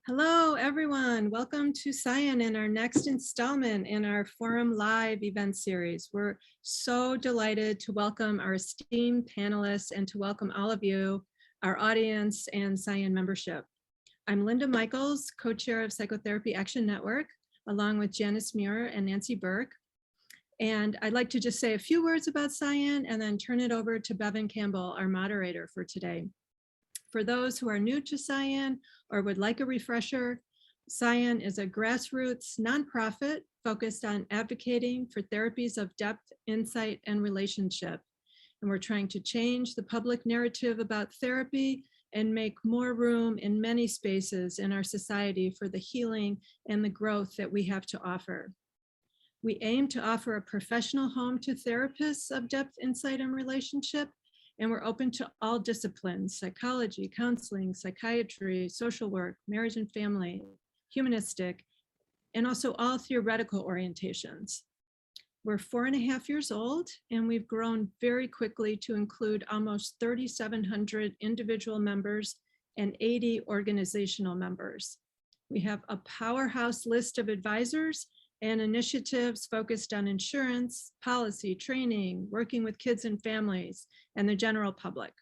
Hello, everyone. Welcome to PsiAN in our next installment in our Forum Live event series. We're so delighted to welcome our esteemed panelists and to welcome all of you, our audience and PsiAN membership. I'm Linda Michaels, co-chair of Psychotherapy Action Network, along with Janice Muir and Nancy Burke. And I'd like to just say a few words about PsiAN and then turn it over to Bevin Campbell, our moderator for today. For those who are new to PsiAN or would like a refresher, PsiAN is a grassroots nonprofit focused on advocating for therapies of depth, insight, and relationship. And we're trying to change the public narrative about therapy and make more room in many spaces in our society for the healing and the growth that we have to offer. We aim to offer a professional home to therapists of depth, insight, and relationship. And we're open to all disciplines: psychology, counseling, psychiatry, social work, marriage and family, humanistic, and also all theoretical orientations. We're 4.5 years old, and we've grown very quickly to include almost 3,700 individual members and 80 organizational members. We have a powerhouse list of advisors and initiatives focused on insurance, policy, training, working with kids and families, and the general public.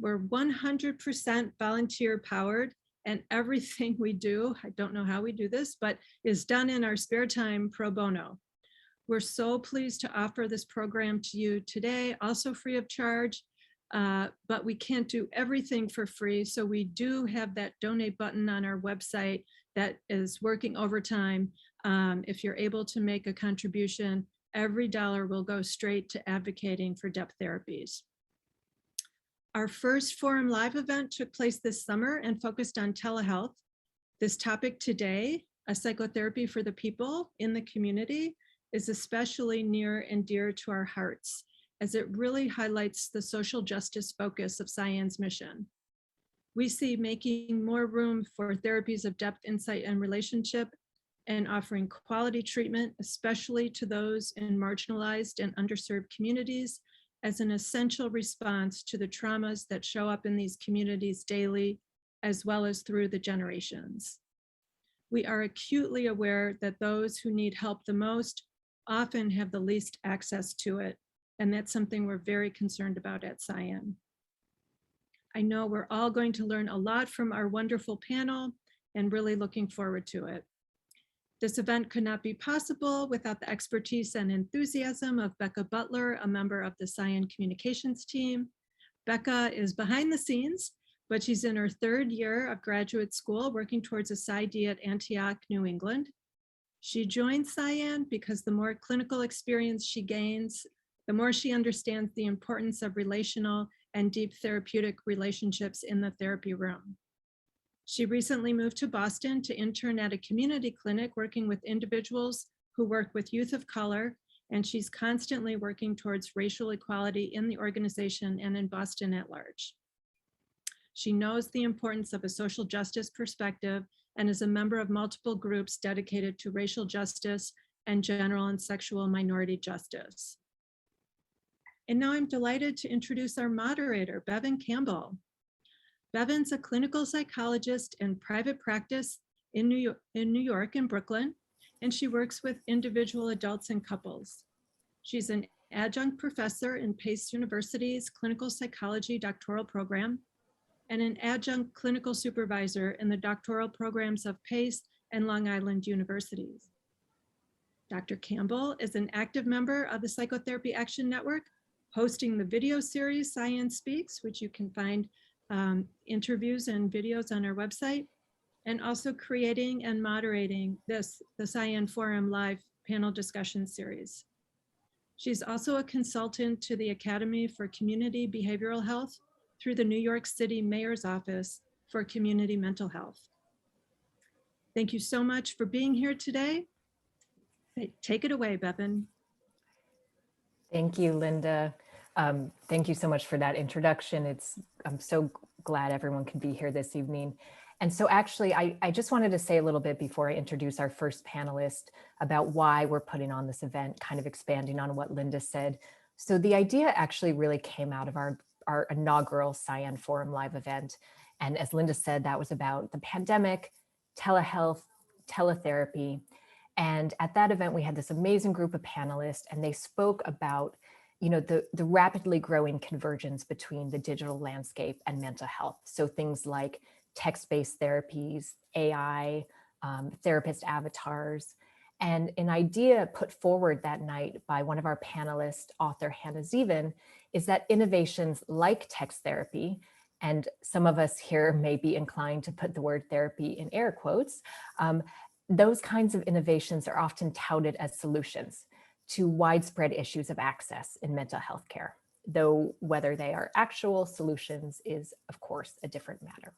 We're 100% volunteer powered, and everything we do, I don't know how we do this, but is done in our spare time pro bono. We're so pleased to offer this program to you today, also free of charge, but we can't do everything for free. So we do have that donate button on our website that is working overtime. If you're able to make a contribution, every dollar will go straight to advocating for depth therapies. Our first Forum Live event took place this summer and focused on telehealth. This topic today, a psychotherapy for the people in the community, is especially near and dear to our hearts, as it really highlights the social justice focus of PsiAN's mission. We see making more room for therapies of depth, insight, and relationship, and offering quality treatment, especially to those in marginalized and underserved communities, as an essential response to the traumas that show up in these communities daily, as well as through the generations. We are acutely aware that those who need help the most often have the least access to it, and that's something we're very concerned about at PsiAN. I know we're all going to learn a lot from our wonderful panel and really looking forward to it. This event could not be possible without the expertise and enthusiasm of Becca Butler, a member of the PsiAN communications team. Becca is behind the scenes, but she's in her 3rd year of graduate school working towards a Psyd at Antioch, New England. She joined PsiAN because the more clinical experience she gains, the more she understands the importance of relational and deep therapeutic relationships in the therapy room. She recently moved to Boston to intern at a community clinic working with individuals who work with youth of color, and she's constantly working towards racial equality in the organization and in Boston at large. She knows the importance of a social justice perspective and is a member of multiple groups dedicated to racial justice and general and sexual minority justice. And now I'm delighted to introduce our moderator, Bevin Campbell. Bevin's a clinical psychologist in private practice in New York and Brooklyn, and she works with individual adults and couples. She's an adjunct professor in Pace University's clinical psychology doctoral program and an adjunct clinical supervisor in the doctoral programs of Pace and Long Island universities. Dr. Campbell is an active member of the Psychotherapy Action Network, hosting the video series PsiAN Speaks, which you can find interviews and videos on our website, and also creating and moderating the PsiAN Forum Live panel discussion series. She's also a consultant to the Academy for Community Behavioral Health through the New York City Mayor's Office for Community Mental Health. Thank you so much for being here today. Take it away, Bevin. Thank you, Linda. Thank you so much for that introduction. I'm so glad everyone can be here this evening. And so actually, I just wanted to say a little bit before I introduce our first panelist about why we're putting on this event, kind of expanding on what Linda said. So the idea actually really came out of our inaugural PsiAN Forum Live event. And as Linda said, that was about the pandemic, telehealth, teletherapy. And at that event, we had this amazing group of panelists, and they spoke about the rapidly growing convergence between the digital landscape and mental health. So things like text-based therapies, AI, therapist avatars. And an idea put forward that night by one of our panelists, author Hannah Zevin, is that innovations like text therapy, and some of us here may be inclined to put the word therapy in air quotes, those kinds of innovations are often touted as solutions to widespread issues of access in mental health care, though whether they are actual solutions is, of course, a different matter.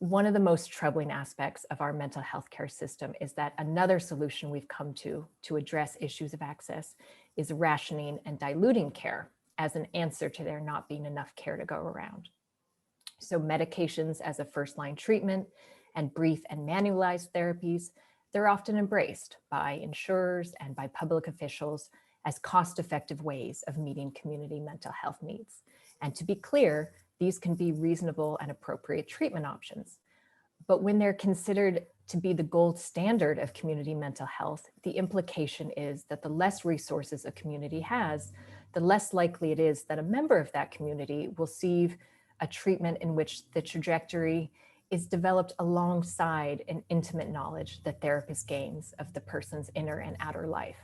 One of the most troubling aspects of our mental health care system is that another solution we've come to address issues of access is rationing and diluting care as an answer to there not being enough care to go around. So medications as a first-line treatment and brief and manualized therapies, they're often embraced by insurers and by public officials as cost-effective ways of meeting community mental health needs. And to be clear, these can be reasonable and appropriate treatment options. But when they're considered to be the gold standard of community mental health, the implication is that the less resources a community has, the less likely it is that a member of that community will receive a treatment in which the trajectory is developed alongside an intimate knowledge the therapist gains of the person's inner and outer life,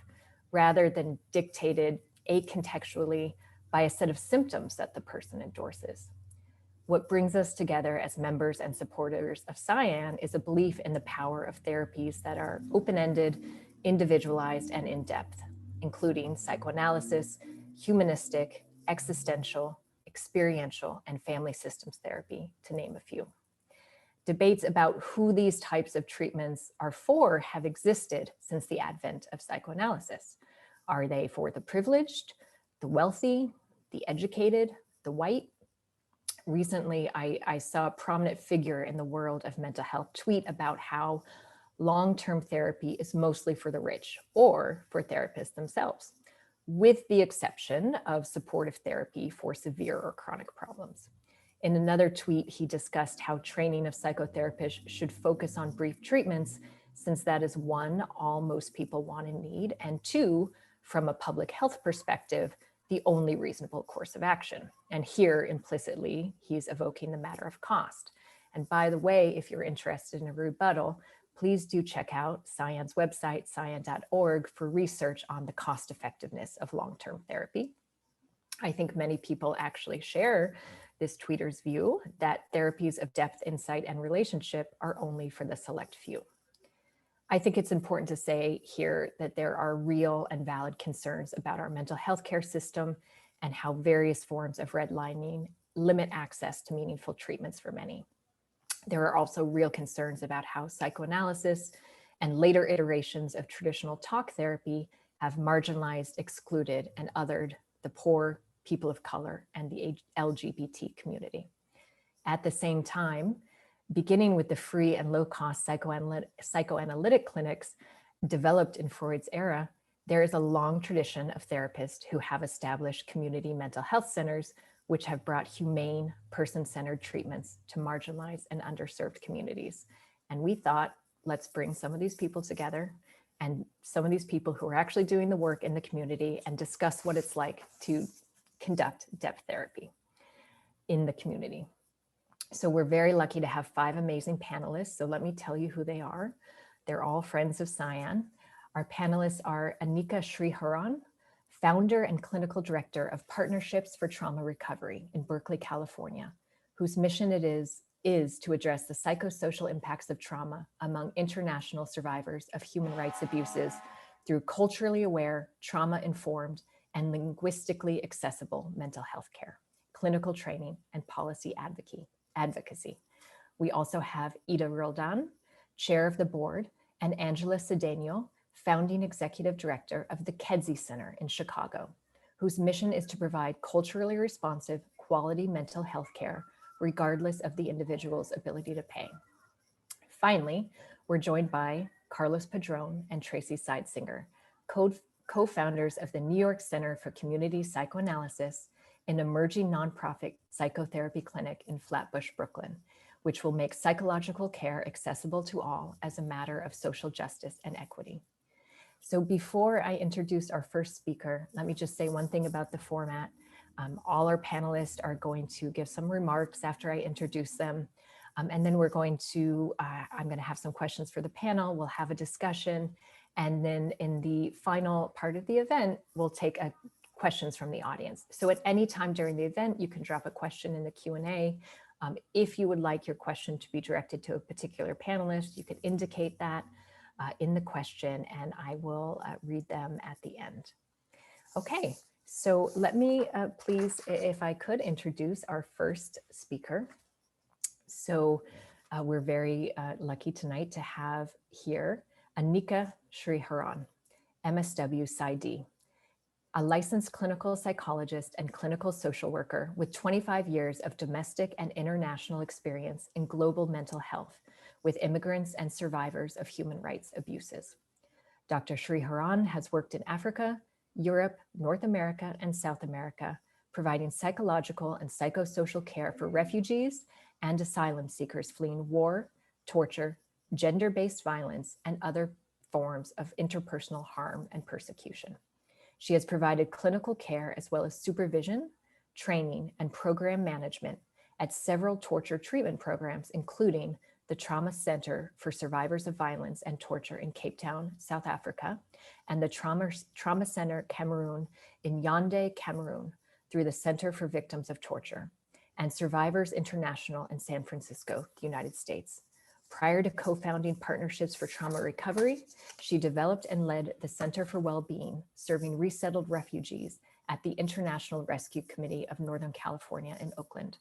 rather than dictated acontextually by a set of symptoms that the person endorses. What brings us together as members and supporters of PsiAN is a belief in the power of therapies that are open-ended, individualized, and in-depth, including psychoanalysis, humanistic, existential, experiential, and family systems therapy, to name a few. Debates about who these types of treatments are for have existed since the advent of psychoanalysis. Are they for the privileged, the wealthy, the educated, the white? Recently, I saw a prominent figure in the world of mental health tweet about how long-term therapy is mostly for the rich or for therapists themselves, with the exception of supportive therapy for severe or chronic problems. In another tweet, he discussed how training of psychotherapists should focus on brief treatments, since that is one, all most people want and need, and two, from a public health perspective, the only reasonable course of action. And here, implicitly, he's evoking the matter of cost. And by the way, if you're interested in a rebuttal, please do check out PsiAN's website, psian.org, for research on the cost effectiveness of long-term therapy. I think many people actually share this tweeter's view that therapies of depth, insight, and relationship are only for the select few. I think it's important to say here that there are real and valid concerns about our mental health care system and how various forms of redlining limit access to meaningful treatments for many. There are also real concerns about how psychoanalysis and later iterations of traditional talk therapy have marginalized, excluded, and othered the poor, people of color, and the LGBT community. At the same time, beginning with the free and low-cost psychoanalytic clinics developed in Freud's era, there is a long tradition of therapists who have established community mental health centers, which have brought humane, person-centered treatments to marginalized and underserved communities. And we thought, let's bring some of these people together and some of these people who are actually doing the work in the community and discuss what it's like to conduct depth therapy in the community. So we're very lucky to have 5 amazing panelists. So let me tell you who they are. They're all friends of PsiAN. Our panelists are Annika Sridharan, founder and clinical director of Partnerships for Trauma Recovery in Berkeley, California, whose mission it is to address the psychosocial impacts of trauma among international survivors of human rights abuses through culturally aware, trauma-informed, and linguistically accessible mental health care, clinical training, and policy advocacy. We also have Ida Roldán, chair of the board, and Angela Sedeño, founding executive director of the Kedzie Center in Chicago, whose mission is to provide culturally responsive, quality mental health care, regardless of the individual's ability to pay. Finally, we're joined by Carlos Padrón and Tracy Sidesinger, co-founders of the New York Center for Community Psychoanalysis, an emerging nonprofit psychotherapy clinic in Flatbush, Brooklyn. which will make psychological care accessible to all as a matter of social justice and equity. So before I introduce our first speaker, let me just say one thing about the format. All our panelists are going to give some remarks after I introduce them. And then we're going to, I'm going to have some questions for the panel. We'll have a discussion. And then in the final part of the event, we'll take questions from the audience. So at any time during the event, you can drop a question in the Q&A. If you would like your question to be directed to a particular panelist, you could indicate that in the question, and I will read them at the end. Okay, so let me please, if I could, introduce our first speaker. So we're very lucky tonight to have here Annika Sridharan, MSW Psyd, a licensed clinical psychologist and clinical social worker with 25 years of domestic and international experience in global mental health with immigrants and survivors of human rights abuses. Dr. Sridharan has worked in Africa, Europe, North America, and South America, providing psychological and psychosocial care for refugees and asylum seekers fleeing war, torture, gender-based violence, and other forms of interpersonal harm and persecution. She has provided clinical care as well as supervision, training, and program management at several torture treatment programs, including the Trauma Center for Survivors of Violence and Torture in Cape Town, South Africa, and the Trauma Center Cameroon in Yaoundé, Cameroon, through the Center for Victims of Torture, and Survivors International in San Francisco, United States. Prior to co-founding Partnerships for Trauma Recovery, she developed and led the Center for Wellbeing, serving resettled refugees at the International Rescue Committee of Northern California in Oakland.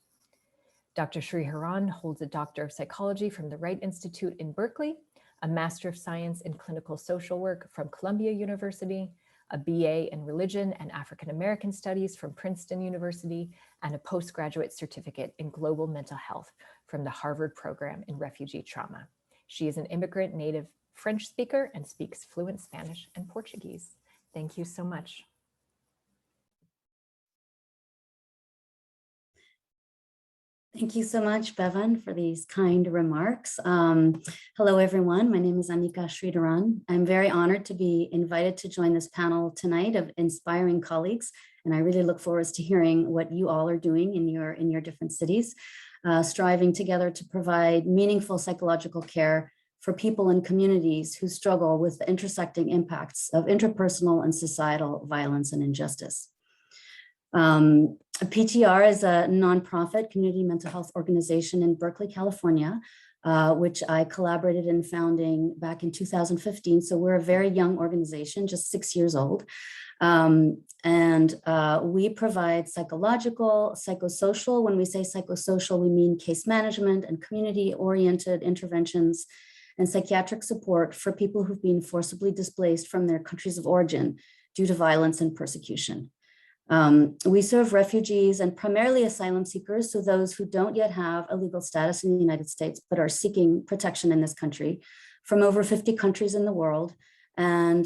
Dr. Sridharan holds a Doctor of Psychology from the Wright Institute in Berkeley, a Master of Science in Clinical Social Work from Columbia University, a BA in Religion and African American Studies from Princeton University, and a postgraduate certificate in Global Mental Health from the Harvard Program in Refugee Trauma. She is an immigrant native French speaker and speaks fluent Spanish and Portuguese. Thank you so much. Thank you so much, Bevin, for these kind remarks. Hello, everyone. My name is Annika Sridharan. I'm very honored to be invited to join this panel tonight of inspiring colleagues, and I really look forward to hearing what you all are doing in your different cities, striving together to provide meaningful psychological care for people and communities who struggle with the intersecting impacts of interpersonal and societal violence and injustice. PTR is a nonprofit community mental health organization in Berkeley, California, which I collaborated in founding back in 2015. So we're a very young organization, just 6 years old. We provide psychological, psychosocial. When we say psychosocial, we mean case management and community-oriented interventions and psychiatric support for people who've been forcibly displaced from their countries of origin due to violence and persecution. We serve refugees and primarily asylum seekers, so those who don't yet have a legal status in the United States, but are seeking protection in this country from over 50 countries in the world. And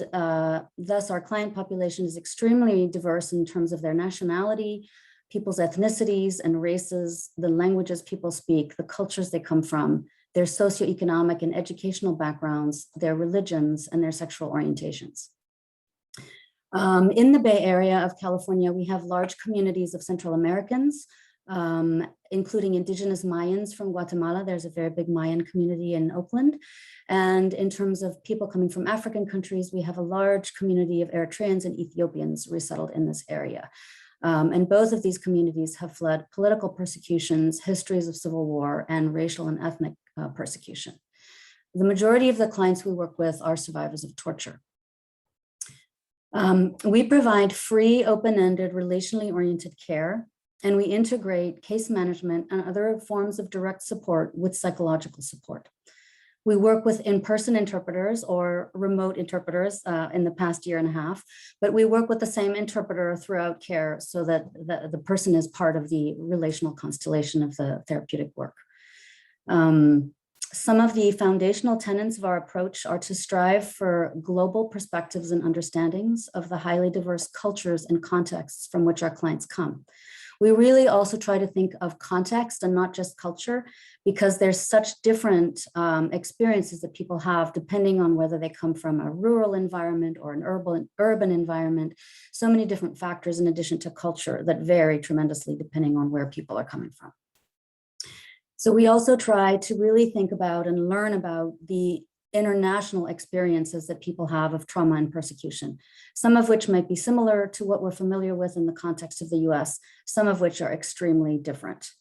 thus our client population is extremely diverse in terms of their nationality, people's ethnicities and races, the languages people speak, the cultures they come from, their socioeconomic and educational backgrounds, their religions, and their sexual orientations. In the Bay Area of California, we have large communities of Central Americans, including indigenous Mayans from Guatemala. There's a very big Mayan community in Oakland. And in terms of people coming from African countries, we have a large community of Eritreans and Ethiopians resettled in this area. And both of these communities have fled political persecutions, histories of civil war, and racial and ethnic persecution. The majority of the clients we work with are survivors of torture. We provide free, open-ended, relationally oriented care, and we integrate case management and other forms of direct support with psychological support. We work with in-person interpreters or remote interpreters in the past year and a half, but we work with the same interpreter throughout care so that the person is part of the relational constellation of the therapeutic work. Some of the foundational tenets of our approach are to strive for global perspectives and understandings of the highly diverse cultures and contexts from which our clients come. We really also try to think of context and not just culture, because there's such different experiences that people have depending on whether they come from a rural environment or an urban environment. So many different factors in addition to culture that vary tremendously depending on where people are coming from. So we also try to really think about and learn about the international experiences that people have of trauma and persecution, some of which might be similar to what we're familiar with in the context of the US, some of which are extremely different.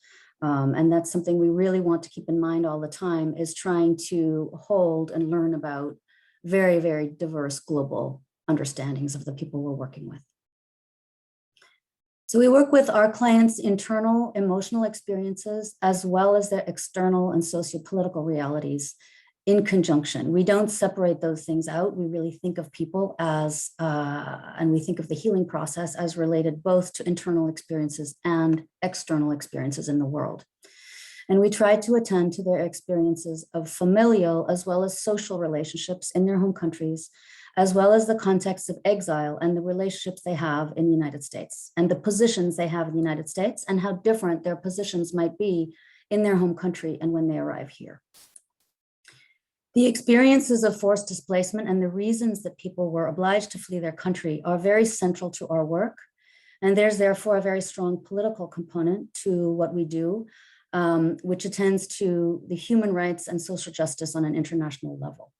And that's something we really want to keep in mind all the time, is trying to hold and learn about very, very diverse global understandings of the people we're working with. So we work with our clients' internal emotional experiences as well as their external and socio-political realities in conjunction. We don't separate those things out. We really think of people as, and we think of the healing process as related both to internal experiences and external experiences in the world. And we try to attend to their experiences of familial as well as social relationships in their home countries, as well as the context of exile and the relationships they have in the United States and the positions they have in the United States and how different their positions might be in their home country and when they arrive here. The experiences of forced displacement and the reasons that people were obliged to flee their country are very central to our work. And there's therefore a very strong political component to what we do, which attends to the human rights and social justice on an international level.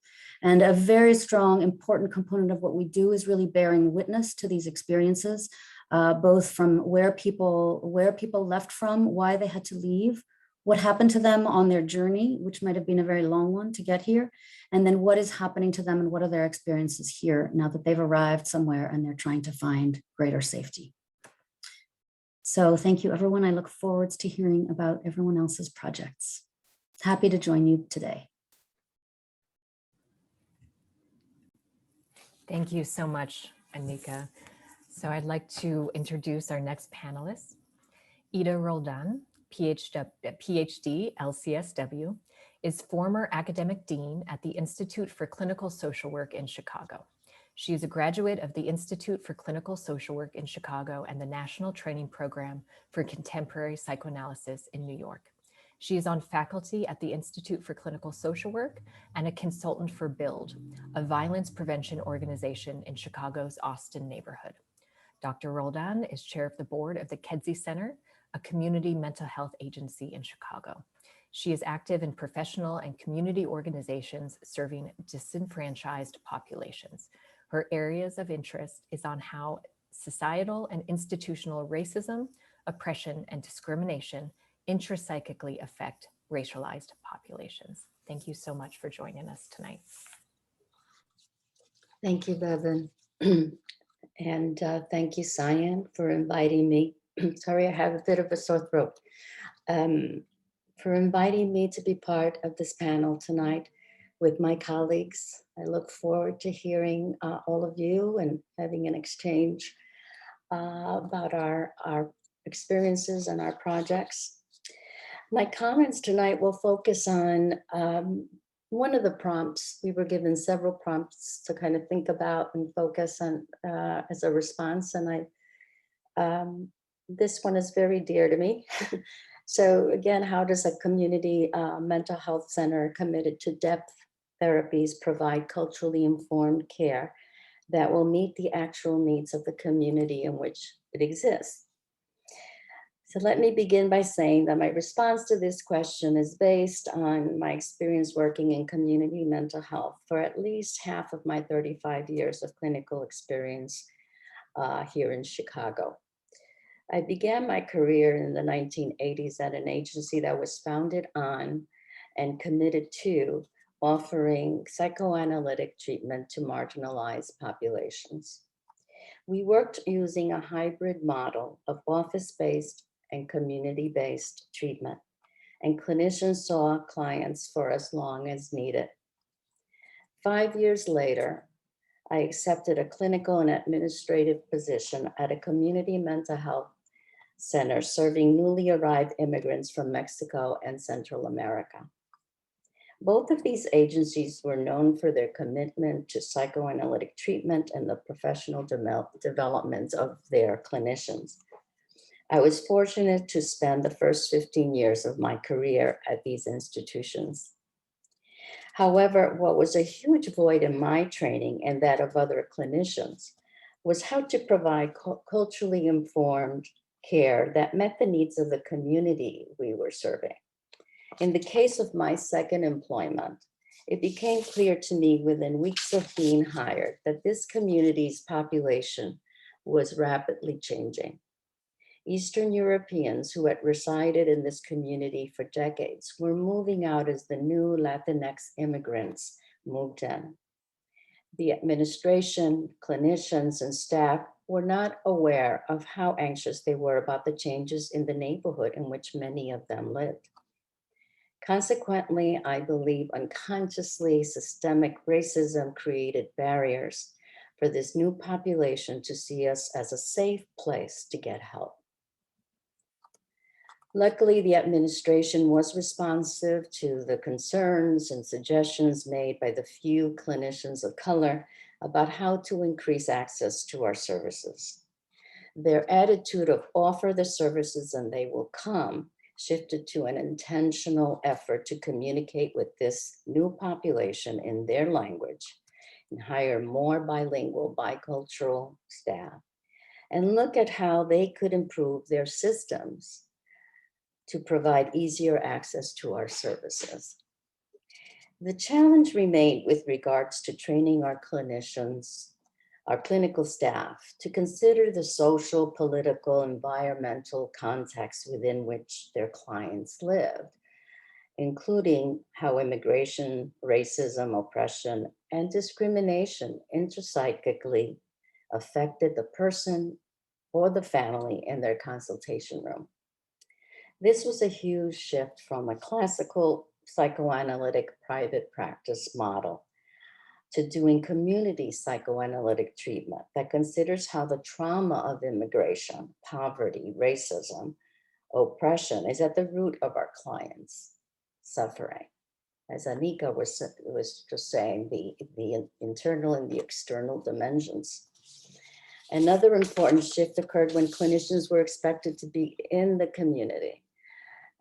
And a very strong, important component of what we do is really bearing witness to these experiences, both from where people left from, why they had to leave, what happened to them on their journey, which might have been a very long one to get here, and then what is happening to them and what are their experiences here now that they've arrived somewhere and they're trying to find greater safety. So thank you, everyone. I look forward to hearing about everyone else's projects. Happy to join you today. Thank you so much, Annika. So I'd like to introduce our next panelist, Ida Roldán, PhD, LCSW, is former academic dean at the Institute for Clinical Social Work in Chicago. She is a graduate of the Institute for Clinical Social Work in Chicago and the National Training Program for Contemporary Psychoanalysis in New York. She is on faculty at the Institute for Clinical Social Work and a consultant for BUILD, a violence prevention organization in Chicago's Austin neighborhood. Dr. Roldán is chair of the board of the Kedzie Center, a community mental health agency in Chicago. She is active in professional and community organizations serving disenfranchised populations. Her areas of interest is on how societal and institutional racism, oppression, and discrimination intrapsychically affect racialized populations. Thank you so much for joining us tonight. Thank you, Bevin. And thank you, PsiAN, for inviting me. Sorry, I have a bit of a sore throat. For inviting me to be part of this panel tonight with my colleagues. I look forward to hearing all of you and having an exchange about our experiences and our projects. My comments tonight will focus on one of the prompts. We were given several prompts to kind of think about and focus on as a response, and this one is very dear to me. So again, how does a community mental health center committed to depth therapies provide culturally informed care that will meet the actual needs of the community in which it exists? So let me begin by saying that my response to this question is based on my experience working in community mental health for at least half of my 35 years of clinical experience here in Chicago. I began my career in the 1980s at an agency that was founded on and committed to offering psychoanalytic treatment to marginalized populations. We worked using a hybrid model of office-based and community-based treatment, and clinicians saw clients for as long as needed. 5 years later, I accepted a clinical and administrative position at a community mental health center serving newly arrived immigrants from Mexico and Central America. Both of these agencies were known for their commitment to psychoanalytic treatment and the professional development of their clinicians. I was fortunate to spend the first 15 years of my career at these institutions. However, what was a huge void in my training and that of other clinicians was how to provide culturally informed care that met the needs of the community we were serving. In the case of my second employment, it became clear to me within weeks of being hired that this community's population was rapidly changing. Eastern Europeans who had resided in this community for decades were moving out as the new Latinx immigrants moved in. The administration, clinicians, and staff were not aware of how anxious they were about the changes in the neighborhood in which many of them lived. Consequently, I believe unconsciously systemic racism created barriers for this new population to see us as a safe place to get help. Luckily, the administration was responsive to the concerns and suggestions made by the few clinicians of color about how to increase access to our services. Their attitude of offer the services and they will come shifted to an intentional effort to communicate with this new population in their language and hire more bilingual, bicultural staff, and look at how they could improve their systems to provide easier access to our services. The challenge remained with regards to training our clinicians, our clinical staff, to consider the social, political, environmental context within which their clients lived, including how immigration, racism, oppression, and discrimination interpsychically affected the person or the family in their consultation room. This was a huge shift from a classical psychoanalytic private practice model to doing community psychoanalytic treatment that considers how the trauma of immigration, poverty, racism, oppression is at the root of our clients' suffering. As Annika was just saying, the internal and the external dimensions. Another important shift occurred when clinicians were expected to be in the community,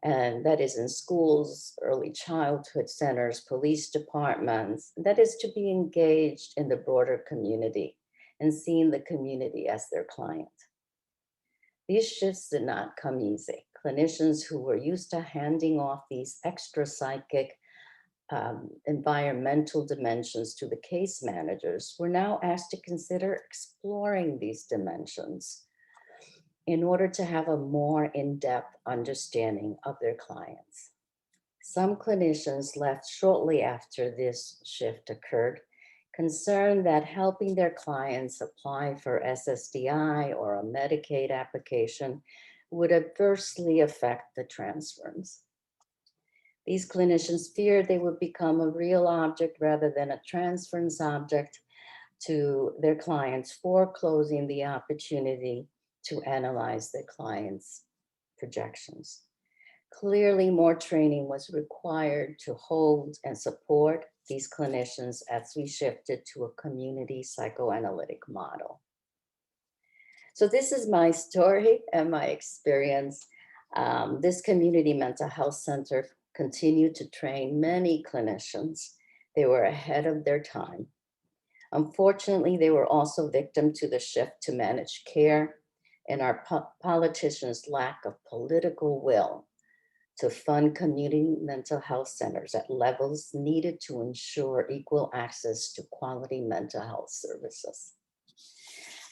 and that is in schools, early childhood centers, police departments, that is to be engaged in the broader community and seeing the community as their client. These shifts did not come easy. Clinicians who were used to handing off these extra psychic environmental dimensions to the case managers were now asked to consider exploring these dimensions in order to have a more in-depth understanding of their clients. Some clinicians left shortly after this shift occurred, concerned that helping their clients apply for SSDI or a Medicaid application would adversely affect the transference. These clinicians feared they would become a real object rather than a transference object to their clients, foreclosing the opportunity to analyze their clients' projections. Clearly, more training was required to hold and support these clinicians as we shifted to a community psychoanalytic model. So this is my story and my experience. This community mental health center continued to train many clinicians. They were ahead of their time. Unfortunately, they were also victim to the shift to managed care and our politicians' lack of political will to fund community mental health centers at levels needed to ensure equal access to quality mental health services.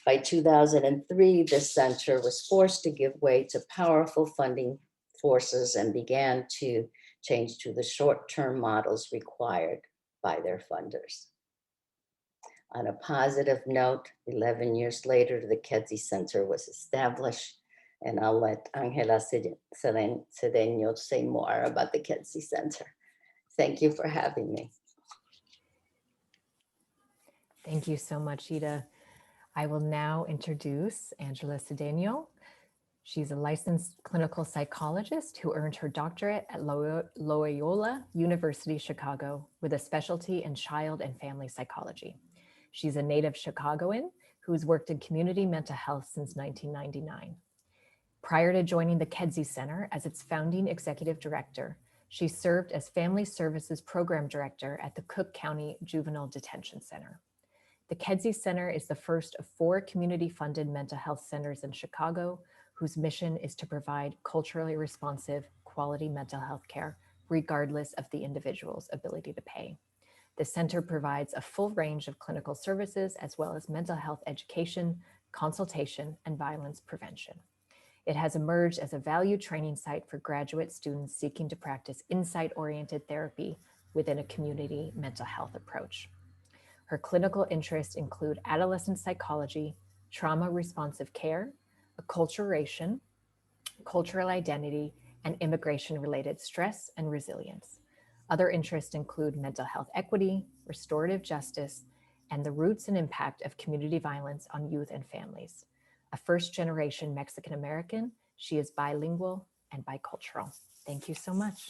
By 2003, the center was forced to give way to powerful funding forces and began to change to the short-term models required by their funders. On a positive note, 11 years later, the Kedzie Center was established, and I'll let Angela Sedeño say more about the Kedzie Center. Thank you for having me. Thank you so much, Ida. I will now introduce Angela Sedeño. She's a licensed clinical psychologist who earned her doctorate at Loyola University Chicago with a specialty in child and family psychology. She's a native Chicagoan who's worked in community mental health since 1999. Prior to joining the Kedzie Center as its founding executive director, she served as Family Services Program Director at the Cook County Juvenile Detention Center. The Kedzie Center is the first of 4 community-funded mental health centers in Chicago, whose mission is to provide culturally responsive, quality mental health care, regardless of the individual's ability to pay. The center provides a full range of clinical services, as well as mental health education, consultation, and violence prevention. It has emerged as a value training site for graduate students seeking to practice insight-oriented therapy within a community mental health approach. Her clinical interests include adolescent psychology, trauma-responsive care, acculturation, cultural identity, and immigration-related stress and resilience. Other interests include mental health equity, restorative justice, and the roots and impact of community violence on youth and families. A first-generation Mexican-American, she is bilingual and bicultural. Thank you so much.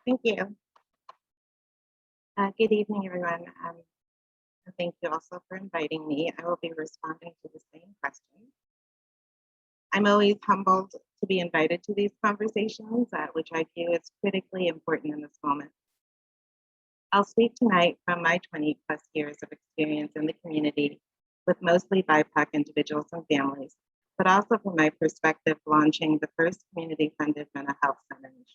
Thank you. Good evening, everyone. And thank you also for inviting me. I will be responding to the same question. I'm always humbled to be invited to these conversations, which I view as critically important in this moment. I'll speak tonight from my 20+ years of experience in the community with mostly BIPOC individuals and families, but also from my perspective launching the first community-funded mental health center in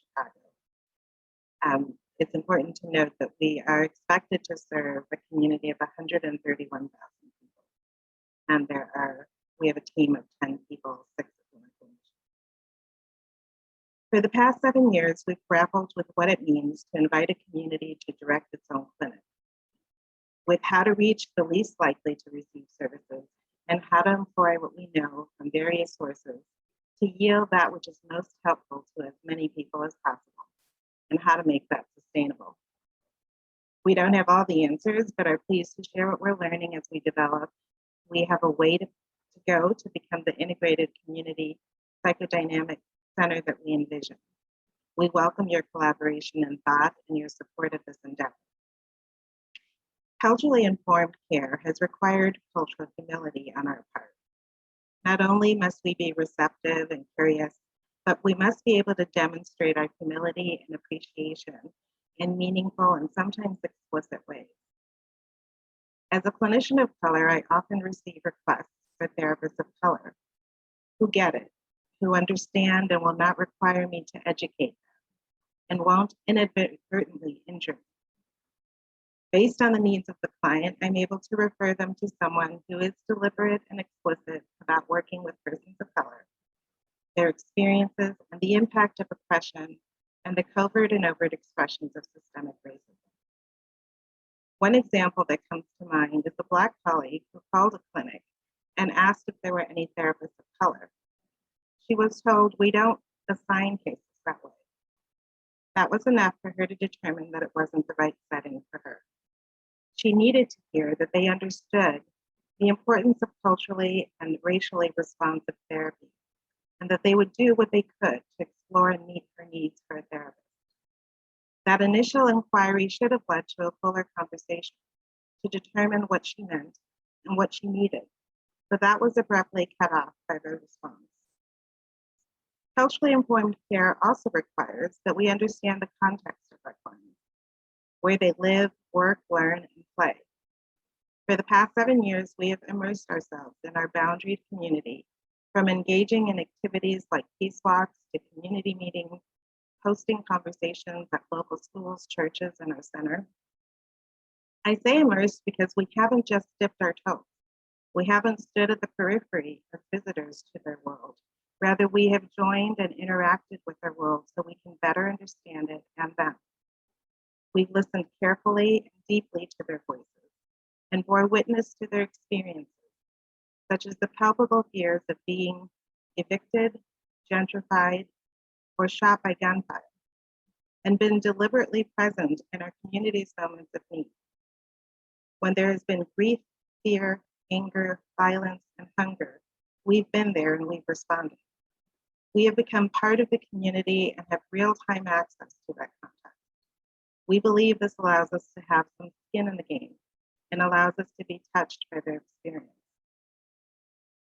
Chicago. It's important to note that we are expected to serve a community of 131,000 people. And we have a team of 10 people, 6 of them are clinicians. For the past 7 years, we've grappled with what it means to invite a community to direct its own clinic, with how to reach the least likely to receive services, and how to employ what we know from various sources to yield that which is most helpful to as many people as possible, and how to make that sustainable. We don't have all the answers, but are pleased to share what we're learning as we develop. We have a way to go to become the integrated community psychodynamic center that we envision. We welcome your collaboration and thought and your support of this endeavor. Culturally informed care has required cultural humility on our part. Not only must we be receptive and curious, but we must be able to demonstrate our humility and appreciation in meaningful and sometimes explicit ways. As a clinician of color, I often receive requests for therapists of color who get it, who understand and will not require me to educate them, and won't inadvertently injure me. Based on the needs of the client, I'm able to refer them to someone who is deliberate and explicit about working with persons of color, their experiences, and the impact of oppression and the covert and overt expressions of systemic racism. One example that comes to mind is a Black colleague who called a clinic and asked if there were any therapists of color. She was told, "We don't assign cases that way." That was enough for her to determine that it wasn't the right setting for her. She needed to hear that they understood the importance of culturally and racially responsive therapy, and that they would do what they could to explore and meet her needs for a therapist. That initial inquiry should have led to a fuller conversation to determine what she meant and what she needed, but that was abruptly cut off by the response. Culturally informed care also requires that we understand the context of our clients, where they live, work, learn, and play. For the past 7 years, we have immersed ourselves in our boundaried community, from engaging in activities like peace walks to community meetings, hosting conversations at local schools, churches, and our center. I say immersed because we haven't just dipped our toes. We haven't stood at the periphery of visitors to their world. Rather, we have joined and interacted with their world so we can better understand it and them. We've listened carefully and deeply to their voices and bore witness to their experiences, such as the palpable fears of being evicted, gentrified, or shot by gunfire, and been deliberately present in our community's moments of need. When there has been grief, fear, anger, violence, and hunger, we've been there and we've responded. We have become part of the community and have real-time access to that context. We believe this allows us to have some skin in the game and allows us to be touched by their experience.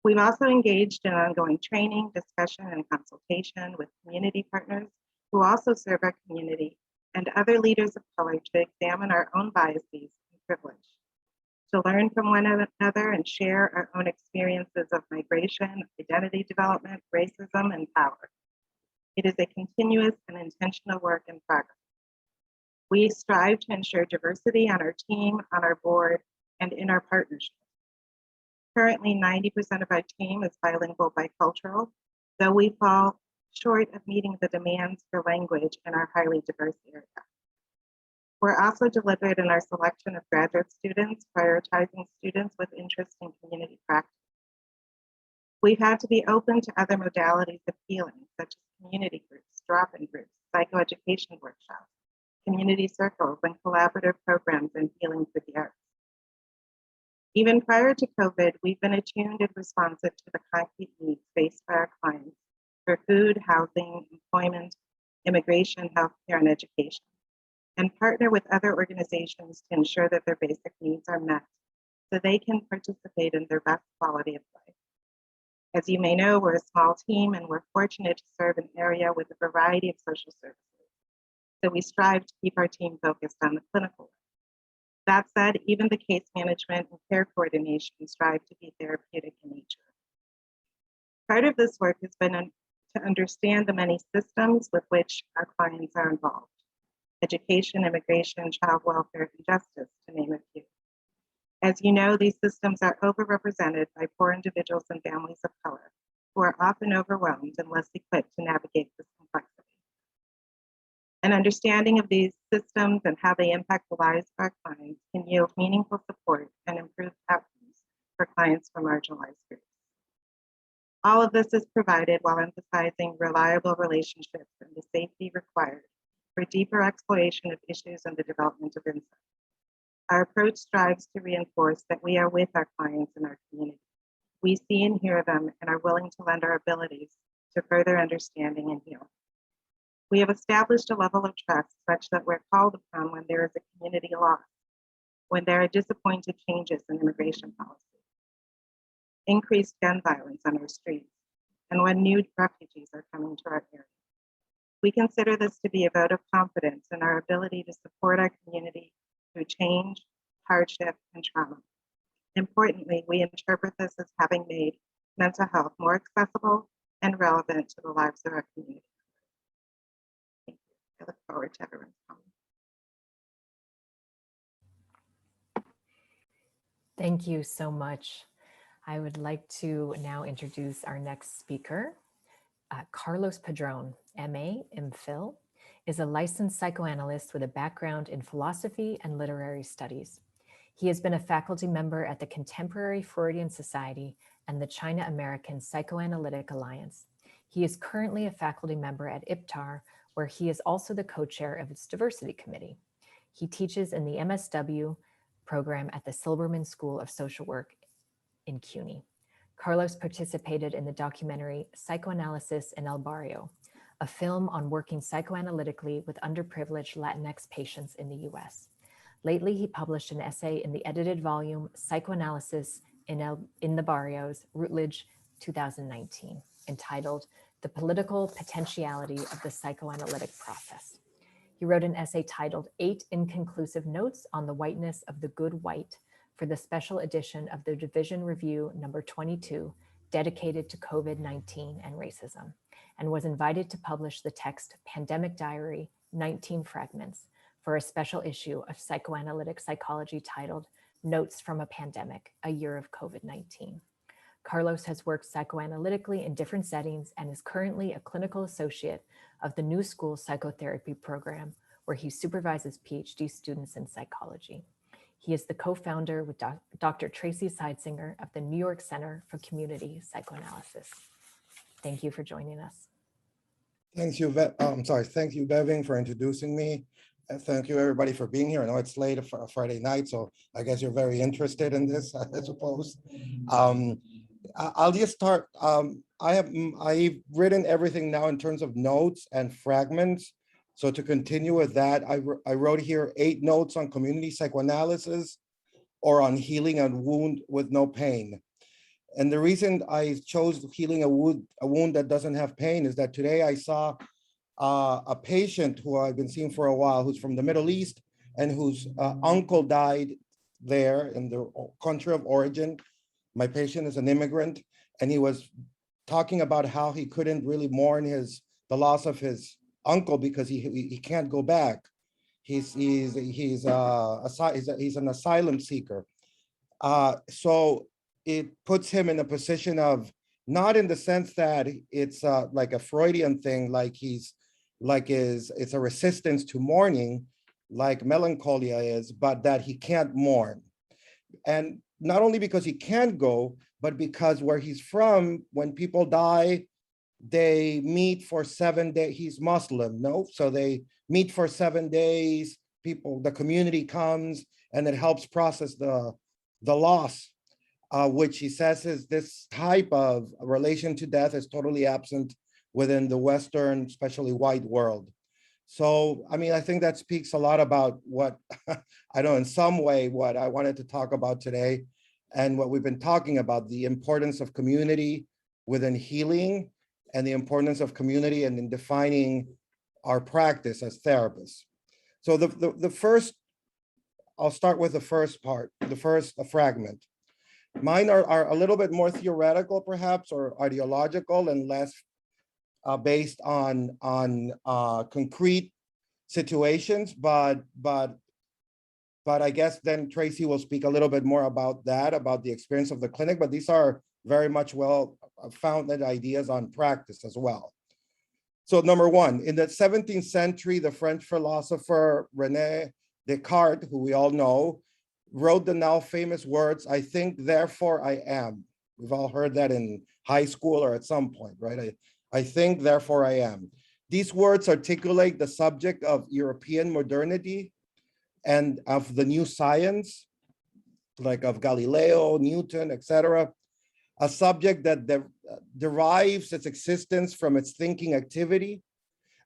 We've also engaged in ongoing training, discussion, and consultation with community partners who also serve our community and other leaders of color to examine our own biases and privilege, to learn from one another and share our own experiences of migration, identity development, racism, and power. It is a continuous and intentional work in progress. We strive to ensure diversity on our team, on our board, and in our partnerships. Currently, 90% of our team is bilingual bicultural, though we fall short of meeting the demands for language in our highly diverse area. We're also deliberate in our selection of graduate students, prioritizing students with interest in community practice. We've had to be open to other modalities of healing, such as community groups, drop-in groups, psychoeducation workshops, community circles, and collaborative programs in healing through the arts. Even prior to COVID, we've been attuned and responsive to the concrete needs faced by our clients for food, housing, employment, immigration, healthcare, and education, and partner with other organizations to ensure that their basic needs are met so they can participate in their best quality of life. As you may know, we're a small team and we're fortunate to serve an area with a variety of social services. So we strive to keep our team focused on the clinical work. That said, even the case management and care coordination strive to be therapeutic in nature. Part of this work has been to understand the many systems with which our clients are involved: education, immigration, child welfare, and justice, to name a few. As you know, these systems are overrepresented by poor individuals and families of color who are often overwhelmed and less equipped to navigate this complexity. An understanding of these systems and how they impact the lives of our clients can yield meaningful support and improved outcomes for clients from marginalized groups. All of this is provided while emphasizing reliable relationships and the safety required for deeper exploration of issues and the development of insight. Our approach strives to reinforce that we are with our clients and our community. We see and hear them and are willing to lend our abilities to further understanding and healing. We have established a level of trust such that we're called upon when there is a community loss, when there are disappointed changes in immigration policy, increased gun violence on our streets, and when new refugees are coming to our area. We consider this to be a vote of confidence in our ability to support our community through change, hardship, and trauma. Importantly, we interpret this as having made mental health more accessible and relevant to the lives of our community. Thank you. I look forward to everyone's comments. Thank you so much. I would like to now introduce our next speaker. Carlos Padrón, MA, MPhil, is a licensed psychoanalyst with a background in philosophy and literary studies. He has been a faculty member at the Contemporary Freudian Society and the China American Psychoanalytic Alliance. He is currently a faculty member at IPTAR, where he is also the co-chair of its diversity committee. He teaches in the MSW program at the Silberman School of Social Work in CUNY. Carlos participated in the documentary Psychoanalysis in El Barrio, a film on working psychoanalytically with underprivileged Latinx patients in the US. Lately, he published an essay in the edited volume Psychoanalysis in the Barrios, Routledge 2019, entitled The Political Potentiality of the Psychoanalytic Process. He wrote an essay titled 8 Inconclusive Notes on the Whiteness of the Good White for the special edition of the Division Review number 22, dedicated to COVID-19 and racism, and was invited to publish the text Pandemic Diary, 19 Fragments, for a special issue of Psychoanalytic Psychology titled Notes from a Pandemic, a Year of COVID-19. Carlos has worked psychoanalytically in different settings and is currently a clinical associate of the New School Psychotherapy program, where he supervises PhD students in psychology. He is the co-founder with Dr. Tracy Sidesinger of the New York Center for Community Psychoanalysis. Thank you for joining us. Thank you, thank you, Bevin, for introducing me. And thank you, everybody, for being here. I know it's late for a Friday night, so I guess you're very interested in this, I suppose. I'll just start. I've written everything now in terms of notes and fragments. So to continue with that, I wrote here 8 notes on community psychoanalysis, or on healing a wound with no pain. And the reason I chose healing a wound that doesn't have pain is that today I saw a patient who I've been seeing for a while, who's from the Middle East and whose uncle died there in the country of origin. My patient is an immigrant, and he was talking about how he couldn't really mourn the loss of his uncle because he can't go back. He's an asylum seeker. So it puts him in a position of, not in the sense that it's like a Freudian thing, it's a resistance to mourning, like melancholia is, but that he can't mourn. And not only because he can't go, but because where he's from, when people die, they meet for 7 days. He's Muslim, no? So they meet for 7 days. The community comes, and it helps process the loss, which he says is this type of relation to death is totally absent within the Western, especially white world. So, I mean, I think that speaks a lot about what, I know in some way, what I wanted to talk about today, and what we've been talking about, the importance of community within healing, and the importance of community and in defining our practice as therapists. So the first, I'll start with the first part, the first fragment. Mine are a little bit more theoretical, perhaps, or ideological, and less based on concrete situations, but I guess then Tracy will speak a little bit more about that, about the experience of the clinic, but these are very much well-founded ideas on practice as well. So number one, in the 17th century, the French philosopher René Descartes, who we all know, wrote the now famous words, "I think, therefore I am." We've all heard that in high school or at some point, right? I think, therefore I am. These words articulate the subject of European modernity and of the new science, like of Galileo, Newton, etc. A subject that derives its existence from its thinking activity,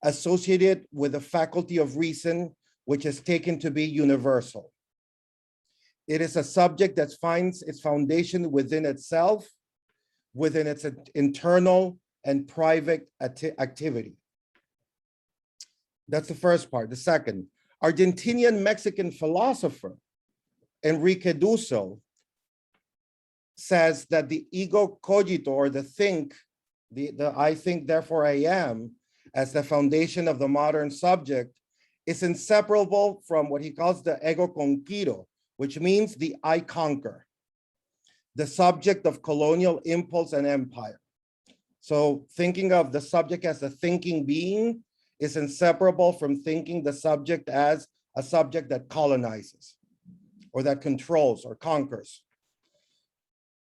associated with the faculty of reason, which is taken to be universal. It is a subject that finds its foundation within itself, within its internal and private activity. That's the first part. The second, Argentinian Mexican philosopher Enrique Dussel says that the ego cogito, or the I think, therefore I am, as the foundation of the modern subject, is inseparable from what he calls the ego conquiro, which means the I conquer, the subject of colonial impulse and empire. So thinking of the subject as a thinking being is inseparable from thinking the subject as a subject that colonizes or that controls or conquers.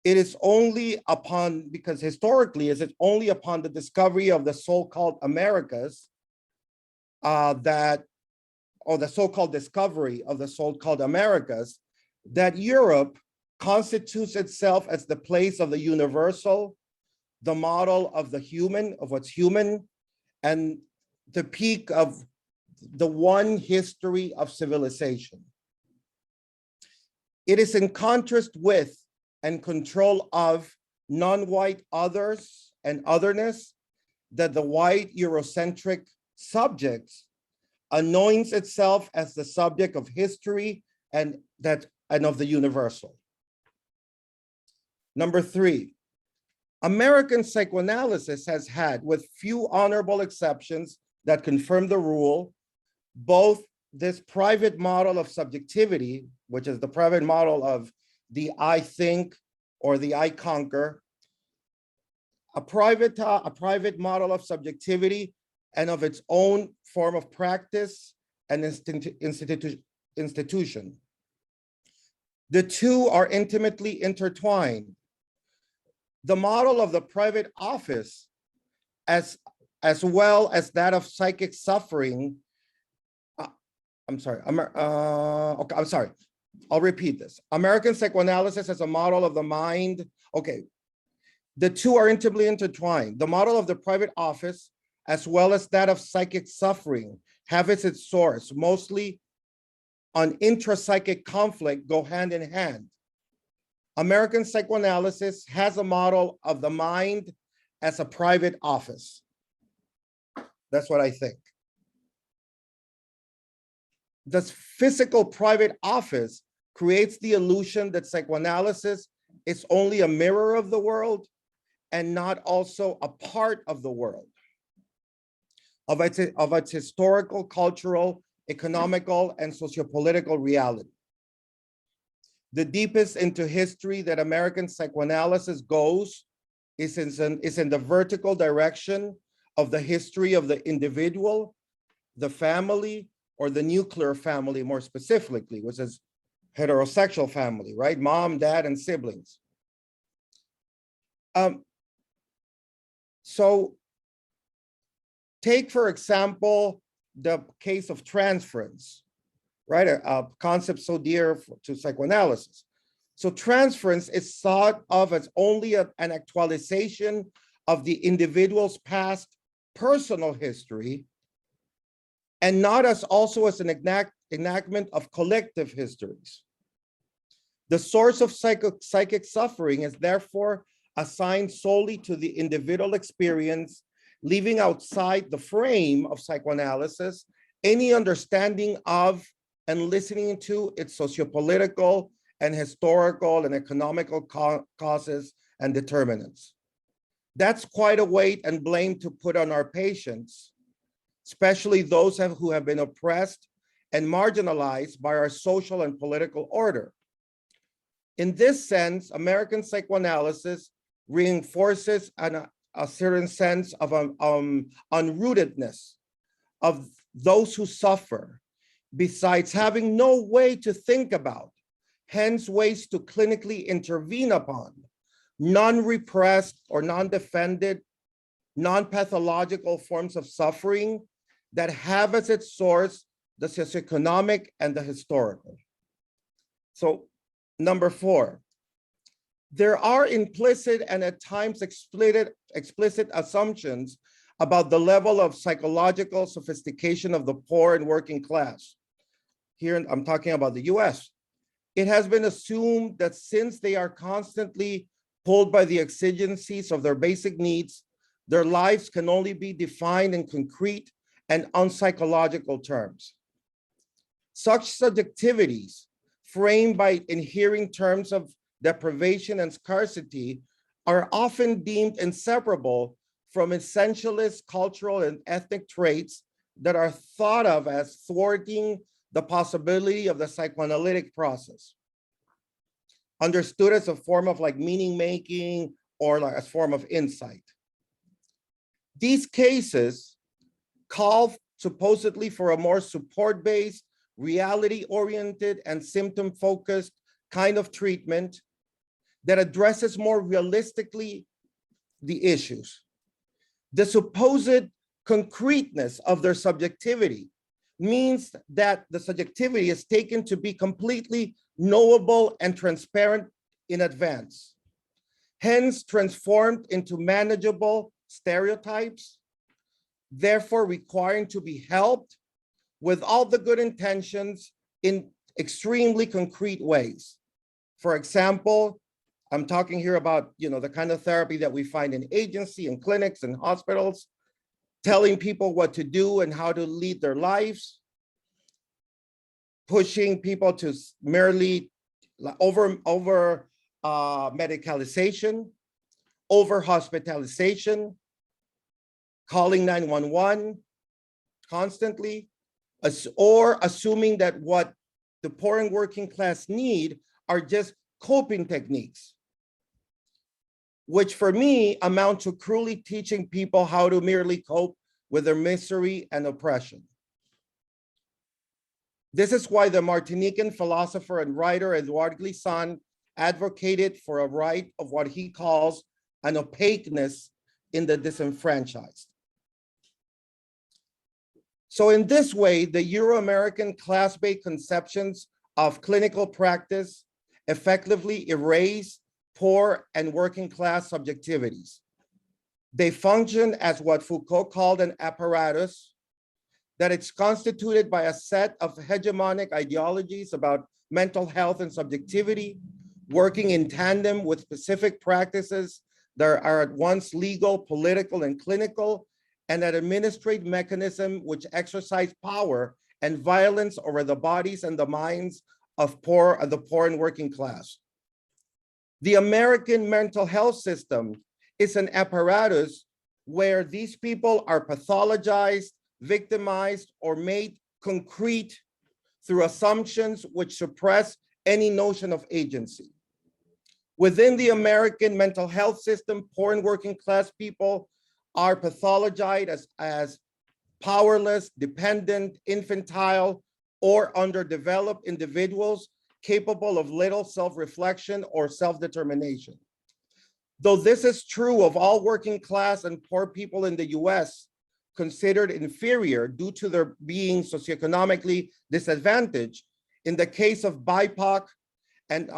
It is only upon, because historically, is it only upon the discovery of the so-called Americas or the so-called discovery of the so-called Americas, that Europe constitutes itself as the place of the universal, the model of the human, of what's human, and the peak of the one history of civilization. It is in contrast with and control of non-white others and otherness that the white Eurocentric subject anoints itself as the subject of history and of the universal. Number three, American psychoanalysis has had, with few honorable exceptions that confirm the rule, both this private model of subjectivity, which is the private model of the I think or the I conquer, a private model of subjectivity and of its own form of practice and institution. The two are intimately intertwined. The model of the private office, as well as that of psychic suffering, I'll repeat this. American psychoanalysis as a model of the mind. Okay, the two are intimately intertwined. The model of the private office, as well as that of psychic suffering, have as its source mostly on intrapsychic conflict go hand in hand. American psychoanalysis has a model of the mind as a private office. That's what I think. This physical private office creates the illusion that psychoanalysis is only a mirror of the world and not also a part of the world, of its historical, cultural, economical, and sociopolitical reality. The deepest into history that American psychoanalysis goes is in the vertical direction of the history of the individual, the family, or the nuclear family more specifically, which is heterosexual family, right? Mom, dad, and siblings. So take, for example, the case of transference, right? A concept so dear to psychoanalysis. So transference is thought of as only an actualization of the individual's past personal history, and not as also as an enactment of collective histories. The source of psychic suffering is therefore assigned solely to the individual experience, leaving outside the frame of psychoanalysis any understanding of and listening to its sociopolitical and historical and economical causes and determinants. That's quite a weight and blame to put on our patients, especially those who have been oppressed and marginalized by our social and political order. In this sense, American psychoanalysis reinforces a certain sense of unrootedness of those who suffer, besides having no way to think about, hence ways to clinically intervene upon, non-repressed or non-defended, non-pathological forms of suffering that have as its source the socioeconomic and the historical. So, number 4, there are implicit and at times explicit assumptions about the level of psychological sophistication of the poor and working class. Here, I'm talking about the US. It has been assumed that since they are constantly pulled by the exigencies of their basic needs, their lives can only be defined in concrete and unpsychological terms. Such subjectivities, framed by inhering terms of deprivation and scarcity, are often deemed inseparable from essentialist cultural and ethnic traits that are thought of as thwarting the possibility of the psychoanalytic process, understood as a form of like meaning making or like a form of insight. These cases call supposedly for a more support-based, reality-oriented, and symptom-focused kind of treatment that addresses more realistically the issues. The supposed concreteness of their subjectivity means that the subjectivity is taken to be completely knowable and transparent in advance, hence transformed into manageable stereotypes, therefore requiring to be helped with all the good intentions in extremely concrete ways. For example, I'm talking here about, the kind of therapy that we find in agency and clinics and hospitals, telling people what to do and how to lead their lives, pushing people to merely over medicalization, over hospitalization, calling 911 constantly, or assuming that what the poor and working class need are just coping techniques, which for me amount to cruelly teaching people how to merely cope with their misery and oppression. This is why the Martinican philosopher and writer Edouard Glissant advocated for a right of what he calls an opaqueness in the disenfranchised. So in this way, the Euro-American class-based conceptions of clinical practice effectively erase poor and working class subjectivities. They function as what Foucault called an apparatus that it's constituted by a set of hegemonic ideologies about mental health and subjectivity, working in tandem with specific practices that are at once legal, political, and clinical, and that administrate mechanisms which exercise power and violence over the bodies and the minds of the poor and working class. The American mental health system is an apparatus where these people are pathologized, victimized, or made concrete through assumptions which suppress any notion of agency. Within the American mental health system, poor and working class people are pathologized as powerless, dependent, infantile, or underdeveloped individuals capable of little self-reflection or self-determination. Though this is true of all working class and poor people in the US, considered inferior due to their being socioeconomically disadvantaged, in the case of BIPOC and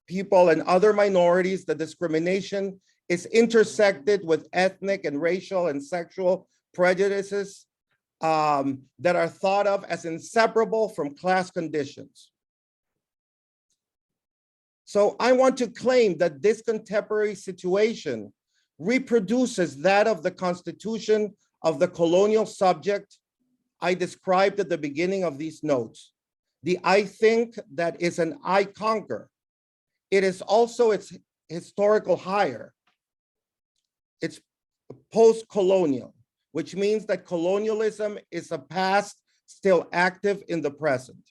people and other minorities, the discrimination is intersected with ethnic and racial and sexual prejudices that are thought of as inseparable from class conditions. So I want to claim that this contemporary situation reproduces that of the constitution of the colonial subject I described at the beginning of these notes. The I think that is an I conquer. It is also its historical higher. It's post-colonial, which means that colonialism is a past still active in the present.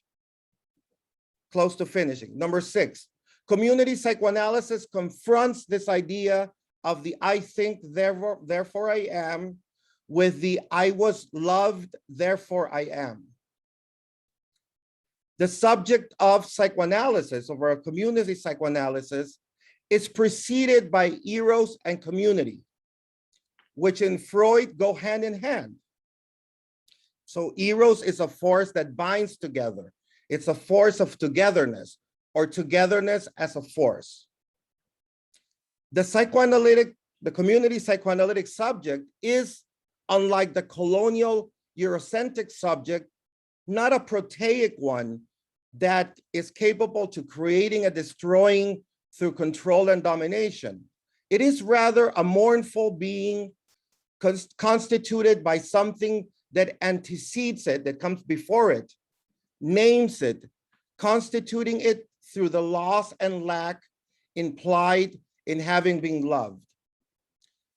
Close to finishing. Number 6, community psychoanalysis confronts this idea of the I think, therefore I am, with the I was loved, therefore I am. The subject of psychoanalysis, of our community psychoanalysis, is preceded by eros and community, which in Freud go hand in hand. So eros is a force that binds together. It's a force of togetherness, or togetherness as a force. The community psychoanalytic subject is, unlike the colonial Eurocentric subject, not a proteic one that is capable to creating and destroying through control and domination. It is rather a mournful being constituted by something that antecedes it, that comes before it, names it, constituting it through the loss and lack implied in having been loved.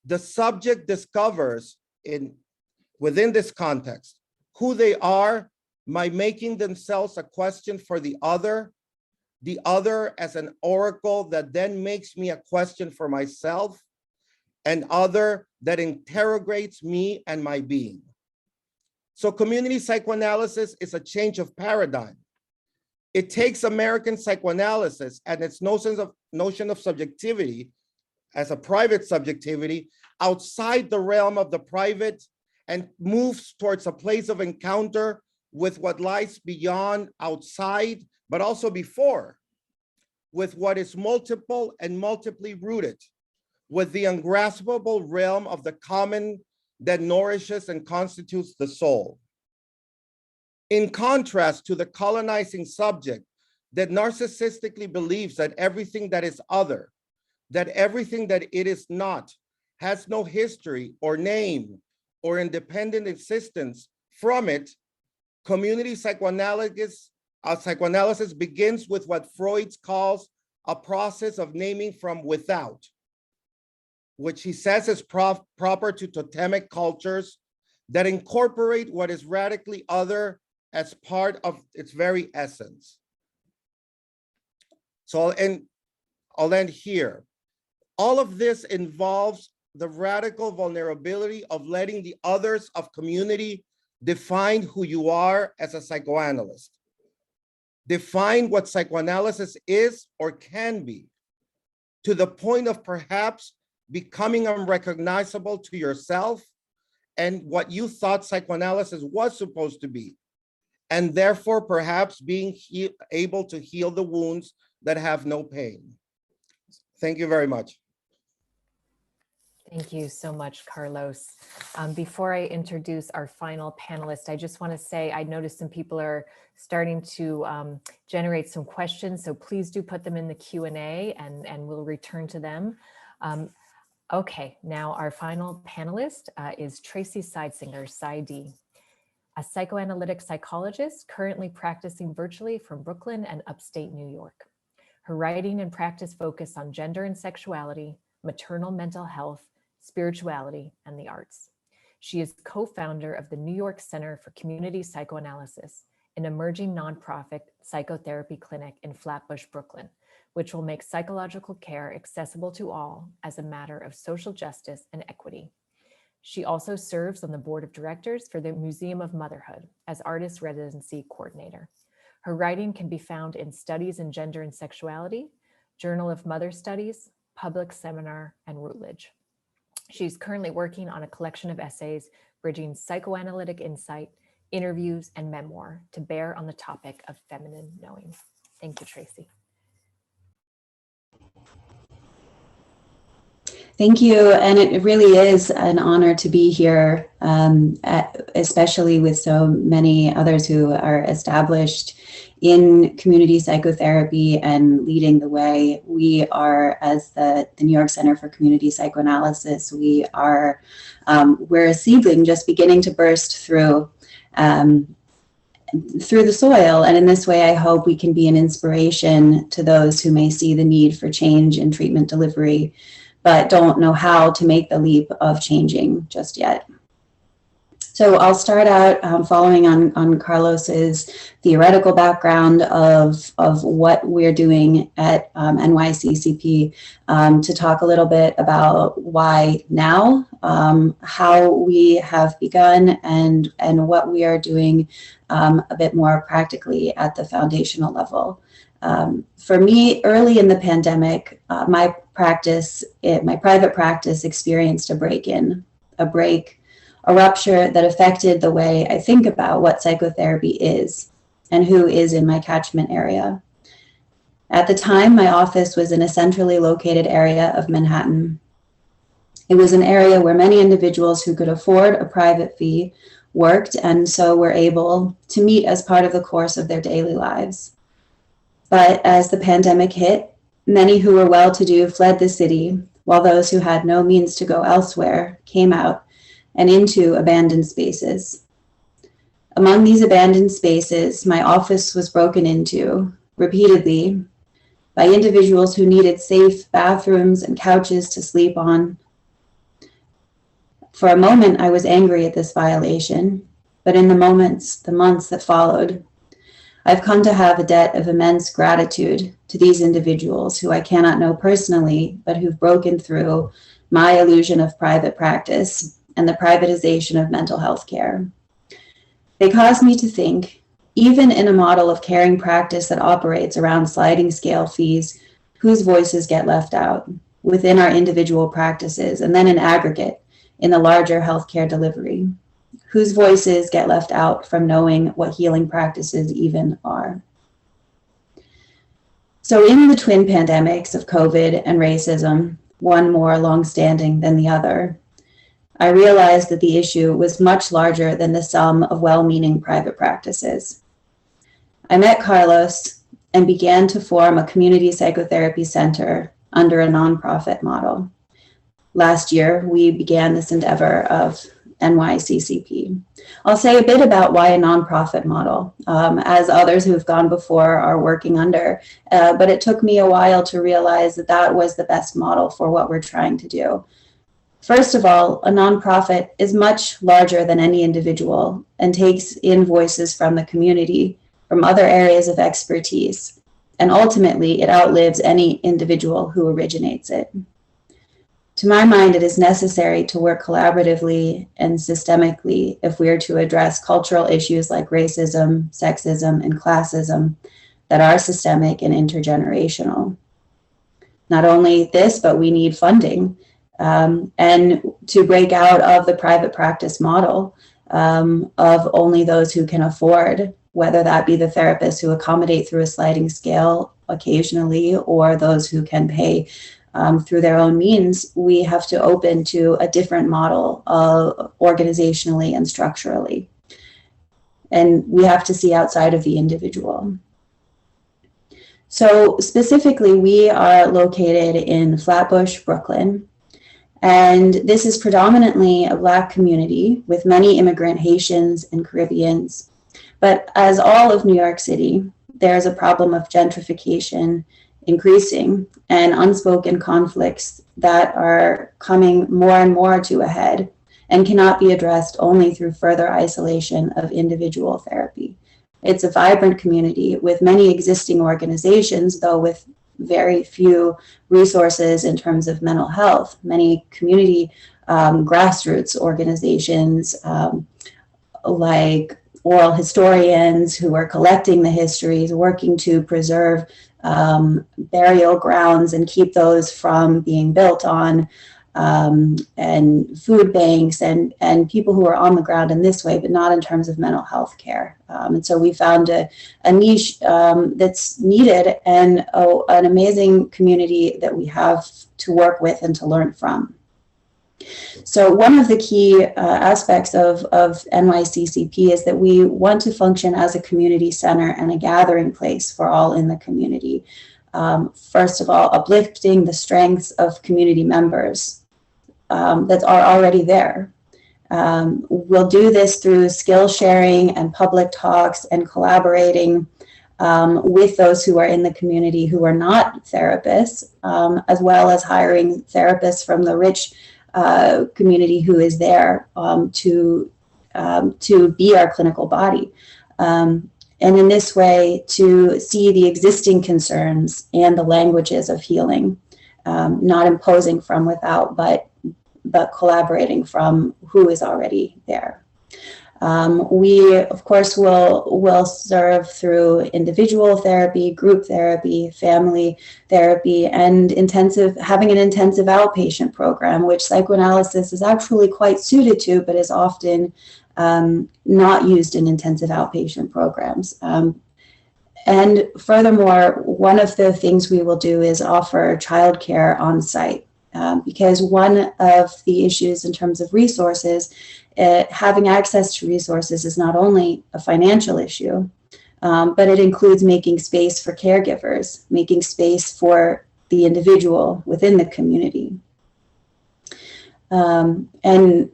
The subject discovers within this context who they are by making themselves a question for the other as an oracle that then makes me a question for myself, and other that interrogates me and my being. So community psychoanalysis is a change of paradigm. It takes American psychoanalysis and its notion of subjectivity as a private subjectivity outside the realm of the private and moves towards a place of encounter with what lies beyond, outside, but also before, with what is multiple and multiply rooted, with the ungraspable realm of the common that nourishes and constitutes the soul. In contrast to the colonizing subject that narcissistically believes that everything that is other, that everything that it is not, has no history or name or independent existence from it, community psychoanalysis begins with what Freud calls a process of naming from without, which he says is proper to totemic cultures that incorporate what is radically other as part of its very essence. So I'll end here. All of this involves the radical vulnerability of letting the others of community define who you are as a psychoanalyst. Define what psychoanalysis is or can be, to the point of perhaps becoming unrecognizable to yourself and what you thought psychoanalysis was supposed to be, and therefore perhaps being able to heal the wounds that have no pain. Thank you very much. Thank you so much, Carlos. Before I introduce our final panelist, I just want to say I noticed some people are starting to generate some questions, so please do put them in the Q&A and we'll return to them. Okay, now our final panelist is Tracy Sidesinger, Psyd, a psychoanalytic psychologist currently practicing virtually from Brooklyn and upstate New York. Her writing and practice focus on gender and sexuality, maternal mental health, spirituality, and the arts. She is co-founder of the New York Center for Community Psychoanalysis, an emerging nonprofit psychotherapy clinic in Flatbush, Brooklyn, which will make psychological care accessible to all as a matter of social justice and equity. She also serves on the board of directors for the Museum of Motherhood as artist residency coordinator. Her writing can be found in Studies in Gender and Sexuality, Journal of Mother Studies, Public Seminar, and Routledge. She's currently working on a collection of essays bridging psychoanalytic insight, interviews, and memoir to bear on the topic of feminine knowing. Thank you, Tracy. Thank you, and it really is an honor to be here, especially with so many others who are established in community psychotherapy and leading the way. We are, as the New York Center for Community Psychoanalysis, we're a seedling just beginning to burst through the soil, and in this way I hope we can be an inspiration to those who may see the need for change in treatment delivery but don't know how to make the leap of changing just yet. So I'll start out following on Carlos's theoretical background of what we're doing at NYCCP to talk a little bit about why now, how we have begun, and what we are doing a bit more practically at the foundational level. For me, early in the pandemic, my private practice experienced a rupture that affected the way I think about what psychotherapy is and who is in my catchment area. At the time, my office was in a centrally located area of Manhattan. It was an area where many individuals who could afford a private fee worked and so were able to meet as part of the course of their daily lives. But as the pandemic hit, many who were well-to-do fled the city, while those who had no means to go elsewhere came out and into abandoned spaces. Among these abandoned spaces, my office was broken into repeatedly by individuals who needed safe bathrooms and couches to sleep on. For a moment, I was angry at this violation, but in the months that followed, I've come to have a debt of immense gratitude to these individuals who I cannot know personally, but who've broken through my illusion of private practice and the privatization of mental health care. They caused me to think, even in a model of caring practice that operates around sliding scale fees, whose voices get left out within our individual practices and then in aggregate in the larger healthcare delivery. Whose voices get left out from knowing what healing practices even are. So in the twin pandemics of COVID and racism, one more longstanding than the other, I realized that the issue was much larger than the sum of well-meaning private practices. I met Carlos and began to form a community psychotherapy center under a nonprofit model. Last year, we began this endeavor of NYCCP. I'll say a bit about why a nonprofit model, as others who've gone before are working under, but it took me a while to realize that that was the best model for what we're trying to do. First of all, a nonprofit is much larger than any individual and takes in voices from the community, from other areas of expertise, and ultimately it outlives any individual who originates it. To my mind, it is necessary to work collaboratively and systemically if we are to address cultural issues like racism, sexism, and classism that are systemic and intergenerational. Not only this, but we need funding and to break out of the private practice model of only those who can afford, whether that be the therapists who accommodate through a sliding scale occasionally or those who can pay through their own means, we have to open to a different model organizationally and structurally. And we have to see outside of the individual. So specifically, we are located in Flatbush, Brooklyn. And this is predominantly a Black community with many immigrant Haitians and Caribbeans. But as all of New York City, there's a problem of gentrification increasing and unspoken conflicts that are coming more and more to a head and cannot be addressed only through further isolation of individual therapy. It's a vibrant community with many existing organizations, though with very few resources in terms of mental health. Many community grassroots organizations like oral historians who are collecting the histories, working to preserve burial grounds and keep those from being built on, and food banks and people who are on the ground in this way, but not in terms of mental health care. And so we found a niche that's needed and an amazing community that we have to work with and to learn from. So one of the key aspects of NYCCP is that we want to function as a community center and a gathering place for all in the community. First of all, uplifting the strengths of community members that are already there. We'll do this through skill sharing and public talks and collaborating with those who are in the community who are not therapists, as well as hiring therapists from the rich community who is there to be our clinical body. And in this way, to see the existing concerns and the languages of healing, not imposing from without, but collaborating from who is already there. We, of course, will serve through individual therapy, group therapy, family therapy, and having an intensive outpatient program, which psychoanalysis is actually quite suited to, but is often not used in intensive outpatient programs. And furthermore, one of the things we will do is offer childcare on site. Because one of the issues in terms of resources, having access to resources is not only a financial issue, but it includes making space for caregivers, making space for the individual within the community. And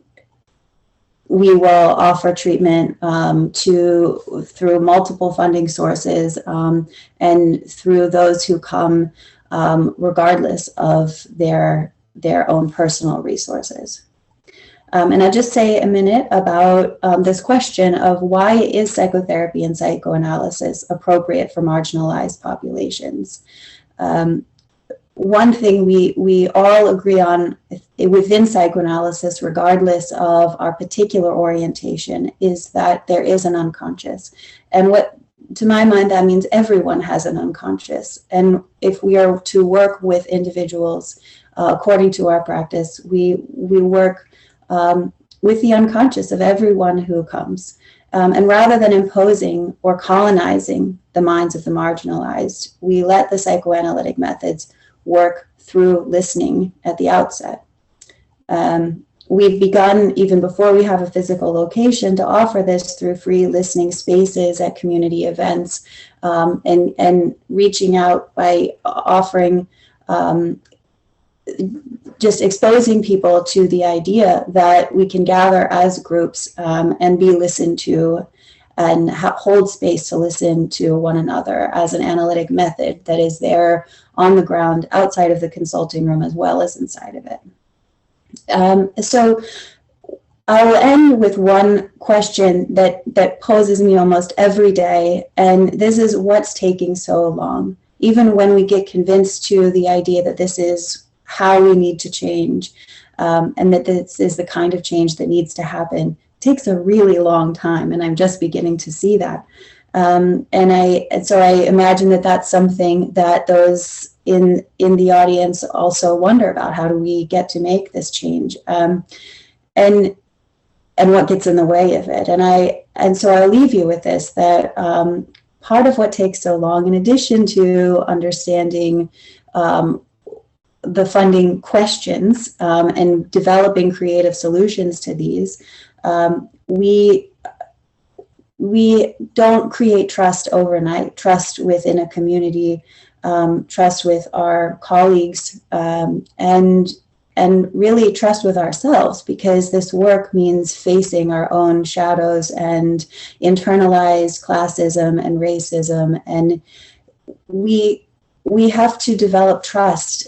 we will offer treatment through multiple funding sources and through those who come regardless of their own personal resources. And I'll just say a minute about this question of why is psychotherapy and psychoanalysis appropriate for marginalized populations? One thing we all agree on within psychoanalysis, regardless of our particular orientation, is that there is an unconscious. And to my mind, that means everyone has an unconscious. And if we are to work with individuals according to our practice, we work with the unconscious of everyone who comes. And rather than imposing or colonizing the minds of the marginalized, we let the psychoanalytic methods work through listening at the outset. We've begun, even before we have a physical location, to offer this through free listening spaces at community events, and reaching out by offering, just exposing people to the idea that we can gather as groups and be listened to and hold space to listen to one another as an analytic method that is there on the ground outside of the consulting room as well as inside of it. So I will end with one question that poses me almost every day, and this is what's taking so long? Even when we get convinced to the idea that this is how we need to change, and that this is the kind of change that needs to happen, it takes a really long time, and I'm just beginning to see that. And so I imagine that that's something that those in the audience also wonder about. How do we get to make this change? And what gets in the way of it? And so I'll leave you with this, that part of what takes so long, in addition to understanding the funding questions and developing creative solutions to these, we don't create trust overnight, trust within a community, trust with our colleagues, and really trust with ourselves, because this work means facing our own shadows and internalized classism and racism. And we have to develop trust,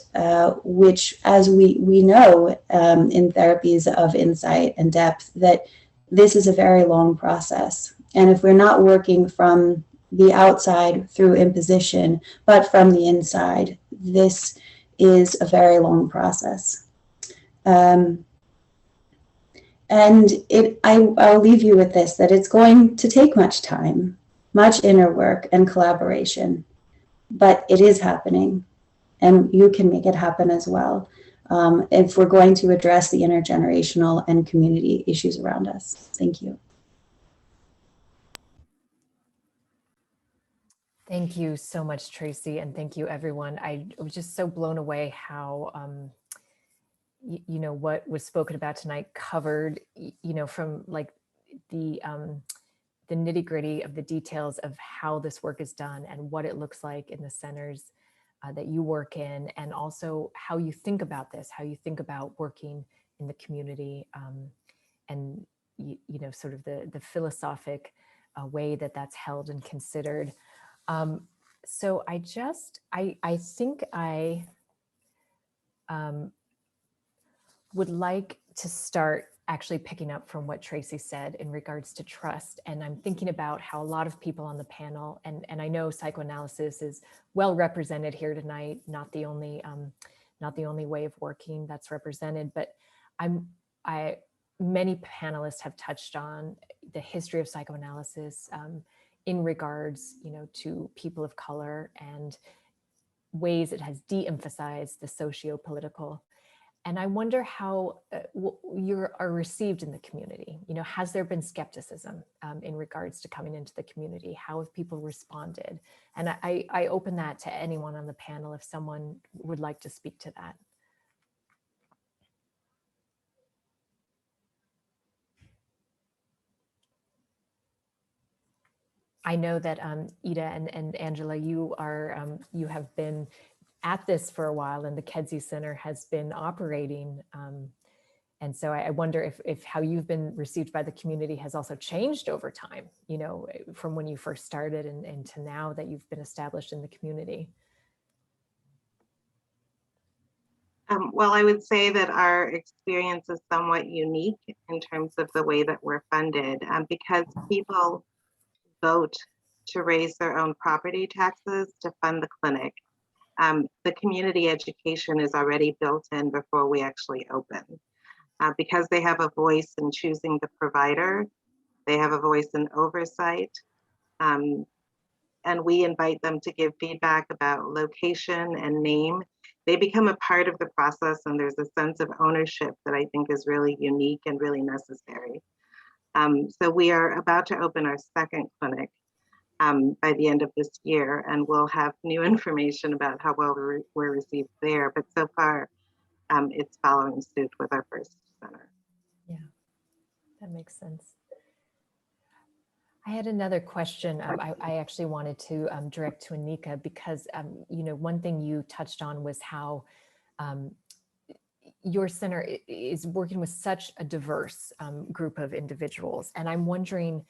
which, as we know in therapies of insight and depth, that this is a very long process. And if we're not working from the outside through imposition, but from the inside, this is a very long process. And I'll leave you with this, that it's going to take much time, much inner work and collaboration, but it is happening, and you can make it happen as well, if we're going to address the intergenerational and community issues around us. Thank you. Thank you so much, Tracy, and thank you, everyone. I was just so blown away how, you know, what was spoken about tonight covered, you know, from like the nitty-gritty of the details of how this work is done and what it looks like in the centers that you work in, and also how you think about this, how you think about working in the community, and you know, sort of the philosophic way that that's held and considered. So I think I would like to start actually picking up from what Tracy said in regards to trust. And I'm thinking about how a lot of people on the panel, and I know psychoanalysis is well represented here tonight, not the only way of working that's represented, but many panelists have touched on the history of psychoanalysis in regards, you know, to people of color and ways it has de-emphasized the socio-political. And I wonder how you are received in the community. You know, has there been skepticism in regards to coming into the community? How have people responded? And I open that to anyone on the panel if someone would like to speak to that. I know that Ida and Angela, you have been at this for a while, and the Kedzie Center has been operating. And so I wonder if how you've been received by the community has also changed over time, you know, from when you first started and to now that you've been established in the community. Well, I would say that our experience is somewhat unique in terms of the way that we're funded, because people vote to raise their own property taxes to fund the clinic. The community education is already built in before we actually open. Because they have a voice in choosing the provider, they have a voice in oversight, and we invite them to give feedback about location and name. They become a part of the process, and there's a sense of ownership that I think is really unique and really necessary. So we are about to open our second clinic by the end of this year, and we'll have new information about how well we're received there. But so far, it's following suit with our first center. Yeah, that makes sense. I had another question. I actually wanted to direct to Annika, because you know, one thing you touched on was how your center is working with such a diverse group of individuals, and I'm wondering,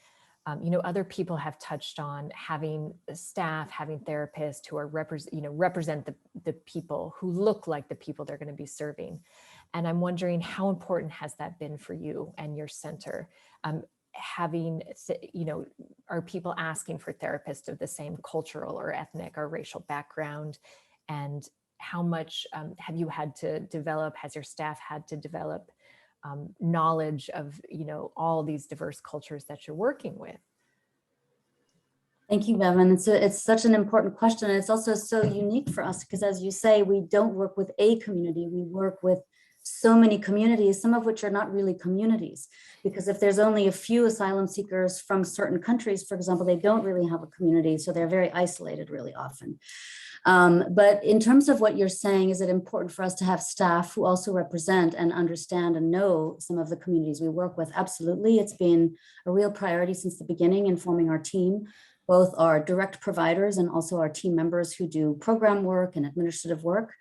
you know, other people have touched on having staff, having therapists who are represent the people who look like the people they're going to be serving. And I'm wondering, how important has that been for you and your center? Having, you know, are people asking for therapists of the same cultural or ethnic or racial background? And how much have you had to develop, has your staff had to develop knowledge of, you know, all these diverse cultures that you're working with? Thank you, Bevin. It's such an important question. And it's also so unique for us because, as you say, we don't work with a community. We work with so many communities, some of which are not really communities, because if there's only a few asylum seekers from certain countries, for example, they don't really have a community, so they're very isolated really often. But in terms of what you're saying, is it important for us to have staff who also represent and understand and know some of the communities we work with? Absolutely. It's been a real priority since the beginning in forming our team, both our direct providers and also our team members who do program work and administrative work.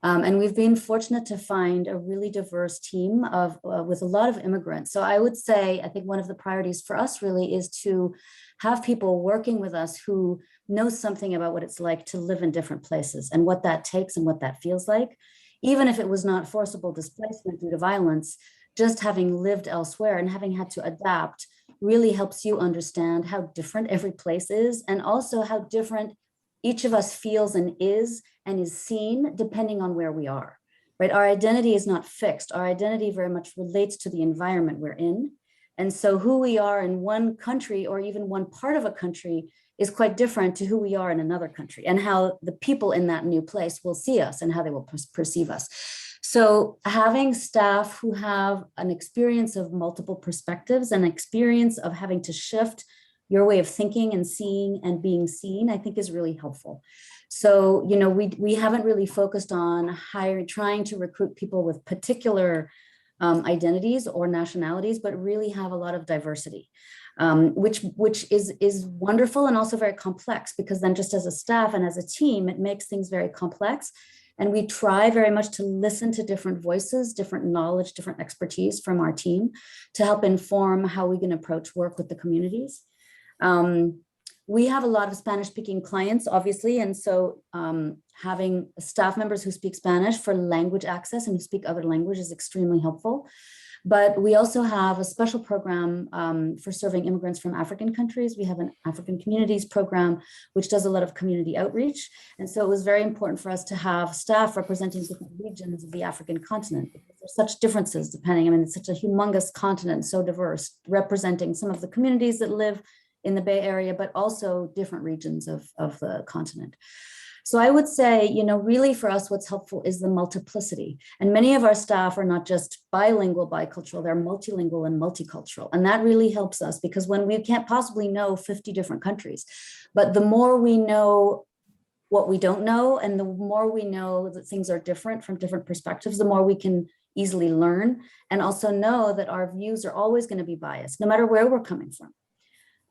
And we've been fortunate to find a really diverse team of with a lot of immigrants. So I would say, I think one of the priorities for us really is to have people working with us who know something about what it's like to live in different places and what that takes and what that feels like. Even if it was not forcible displacement due to violence, just having lived elsewhere and having had to adapt really helps you understand how different every place is, and also how different each of us feels and is seen depending on where we are, right? Our identity is not fixed. Our identity very much relates to the environment we're in. And so who we are in one country or even one part of a country is quite different to who we are in another country, and how the people in that new place will see us and how they will perceive us. So having staff who have an experience of multiple perspectives, an experience of having to shift your way of thinking and seeing and being seen, I think is really helpful. So, you know, we haven't really focused on trying to recruit people with particular identities or nationalities, but really have a lot of diversity, which is wonderful and also very complex, because then just as a staff and as a team, it makes things very complex. And we try very much to listen to different voices, different knowledge, different expertise from our team to help inform how we can approach work with the communities. We have a lot of Spanish-speaking clients, obviously, and so having staff members who speak Spanish for language access and who speak other languages is extremely helpful. But we also have a special program for serving immigrants from African countries. We have an African communities program, which does a lot of community outreach. And so it was very important for us to have staff representing different regions of the African continent, because there's such differences depending. I mean, it's such a humongous continent, so diverse, representing some of the communities that live in the Bay Area, but also different regions of the continent. So I would say, you know, really for us, what's helpful is the multiplicity. And many of our staff are not just bilingual, bicultural, they're multilingual and multicultural. And that really helps us, because when we can't possibly know 50 different countries, but the more we know what we don't know, and the more we know that things are different from different perspectives, the more we can easily learn, and also know that our views are always going to be biased, no matter where we're coming from.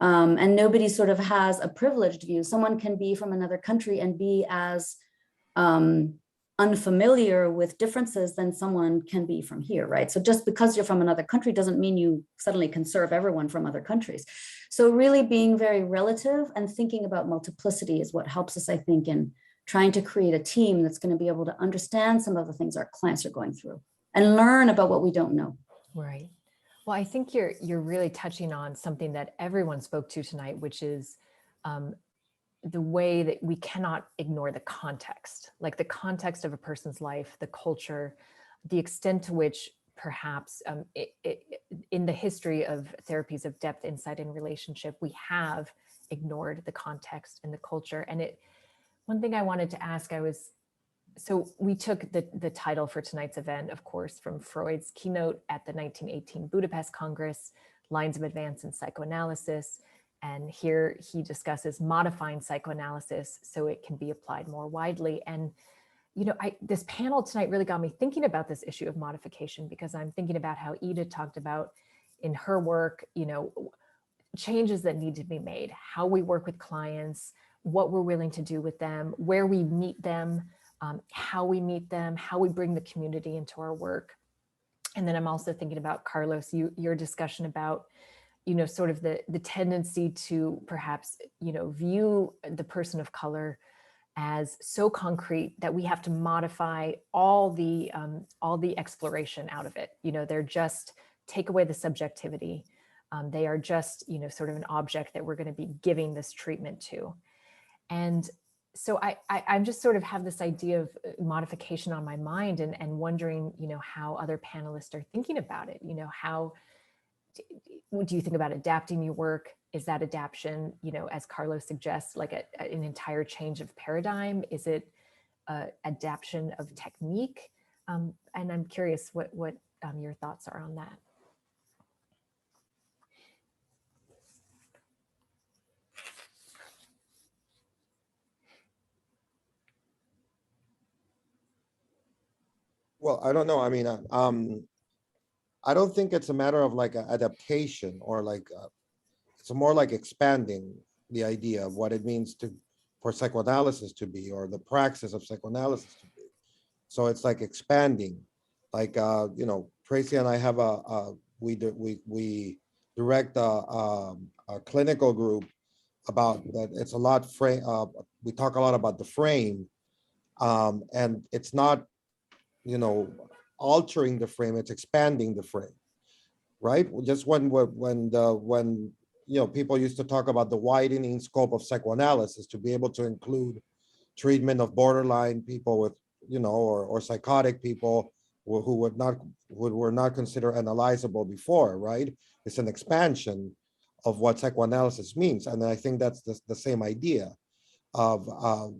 And nobody sort of has a privileged view. Someone can be from another country and be as unfamiliar with differences than someone can be from here, right? So just because you're from another country doesn't mean you suddenly can serve everyone from other countries. So really being very relative and thinking about multiplicity is what helps us, I think, in trying to create a team that's going to be able to understand some of the things our clients are going through and learn about what we don't know. Right. Well, I think you're really touching on something that everyone spoke to tonight, which is the way that we cannot ignore the context, like the context of a person's life, the culture, the extent to which perhaps in the history of therapies of depth, insight, and relationship, we have ignored the context and the culture. And one thing I wanted to ask, so we took the title for tonight's event, of course, from Freud's keynote at the 1918 Budapest Congress, Lines of Advance in Psychoanalysis. And here he discusses modifying psychoanalysis so it can be applied more widely. And, you know, this panel tonight really got me thinking about this issue of modification, because I'm thinking about how Ida talked about in her work, you know, changes that need to be made, how we work with clients, what we're willing to do with them, where we meet them, how we meet them, how we bring the community into our work. And then I'm also thinking about, Carlos, your discussion about, you know, sort of the tendency to perhaps, you know, view the person of color as so concrete that we have to modify all the exploration out of it. You know, they're just, take away the subjectivity. They are just, you know, sort of an object that we're going to be giving this treatment to. And so I just sort of have this idea of modification on my mind, and wondering, you know, how other panelists are thinking about it. You know, how do you think about adapting your work? Is that adaptation, you know, as Carlos suggests, like an entire change of paradigm? Is it adaptation of technique? And I'm curious what your thoughts are on that. Well, I don't know. I mean, I don't think it's a matter of like an adaptation or like, it's more like expanding the idea of what it means for psychoanalysis to be, or the praxis of psychoanalysis to be. So it's like expanding, like, you know, Tracy and I have we direct a clinical group about that. It's a lot we talk a lot about the frame, and it's not, you know, altering the frame, it's expanding the frame, right? Just when you know, people used to talk about the widening scope of psychoanalysis to be able to include treatment of borderline people with, you know, or psychotic people who were not considered analyzable before, right? It's an expansion of what psychoanalysis means. And I think that's the same idea of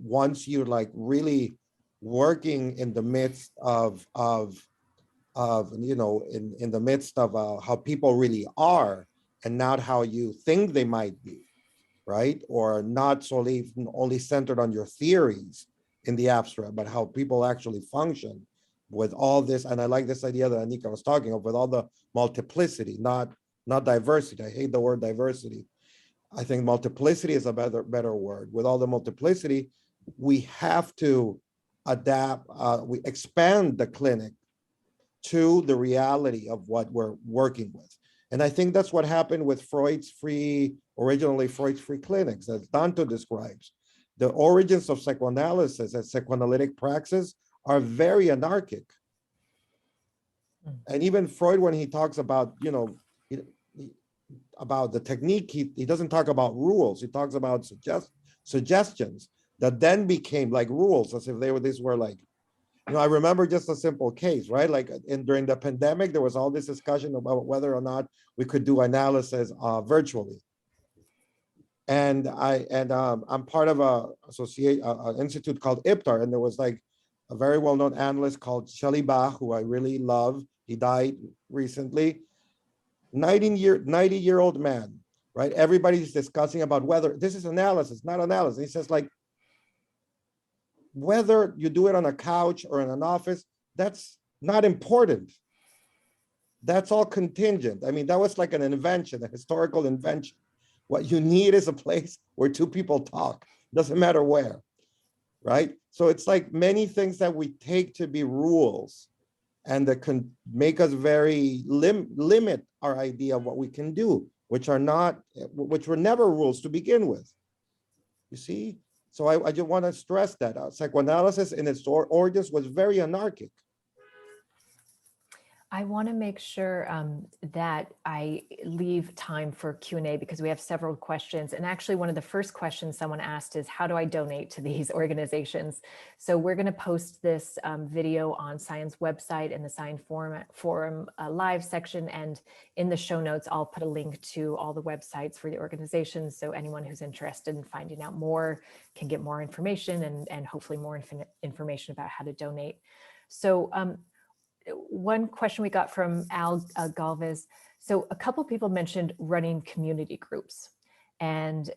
once you're like really working in the midst of you know, in the midst of how people really are and not how you think they might be, right? Or not solely only centered on your theories in the abstract, but how people actually function with all this. And I like this idea that Annika was talking of, with all the multiplicity, not diversity. I hate the word diversity. I think multiplicity is a better word. With all the multiplicity, we have to adapt, we expand the clinic to the reality of what we're working with. And I think that's what happened with originally Freud's free clinics, as Danto describes. The origins of psychoanalysis as psychoanalytic praxis are very anarchic. And even Freud, when he talks about, you know, about the technique, he doesn't talk about rules. He talks about suggestions that then became like rules, as if these were like, you know, I remember just a simple case, right? Like during the pandemic, there was all this discussion about whether or not we could do analysis virtually. And I'm part of an institute called IPTAR, and there was like a very well-known analyst called Shelley Bach, who I really love. He died recently. 90-year-old man, right? Everybody's discussing about whether this is analysis, not analysis. He says, like, whether you do it on a couch or in an office, that's not important. That's all contingent. I mean, that was like an invention, a historical invention. What you need is a place where two people talk, doesn't matter where, right? So it's like many things that we take to be rules and that can make us very limit our idea of what we can do, which were never rules to begin with. You see? So I just want to stress that psychoanalysis in its origins was very anarchic. I want to make sure that I leave time for Q&A because we have several questions. And actually, one of the first questions someone asked is, how do I donate to these organizations? So we're going to post this video on PsiAN's website in the PsiAN forum live section. And in the show notes, I'll put a link to all the websites for the organizations. So anyone who's interested in finding out more can get more information and hopefully more information about how to donate. So one question we got from Al Galvez. So a couple people mentioned running community groups. And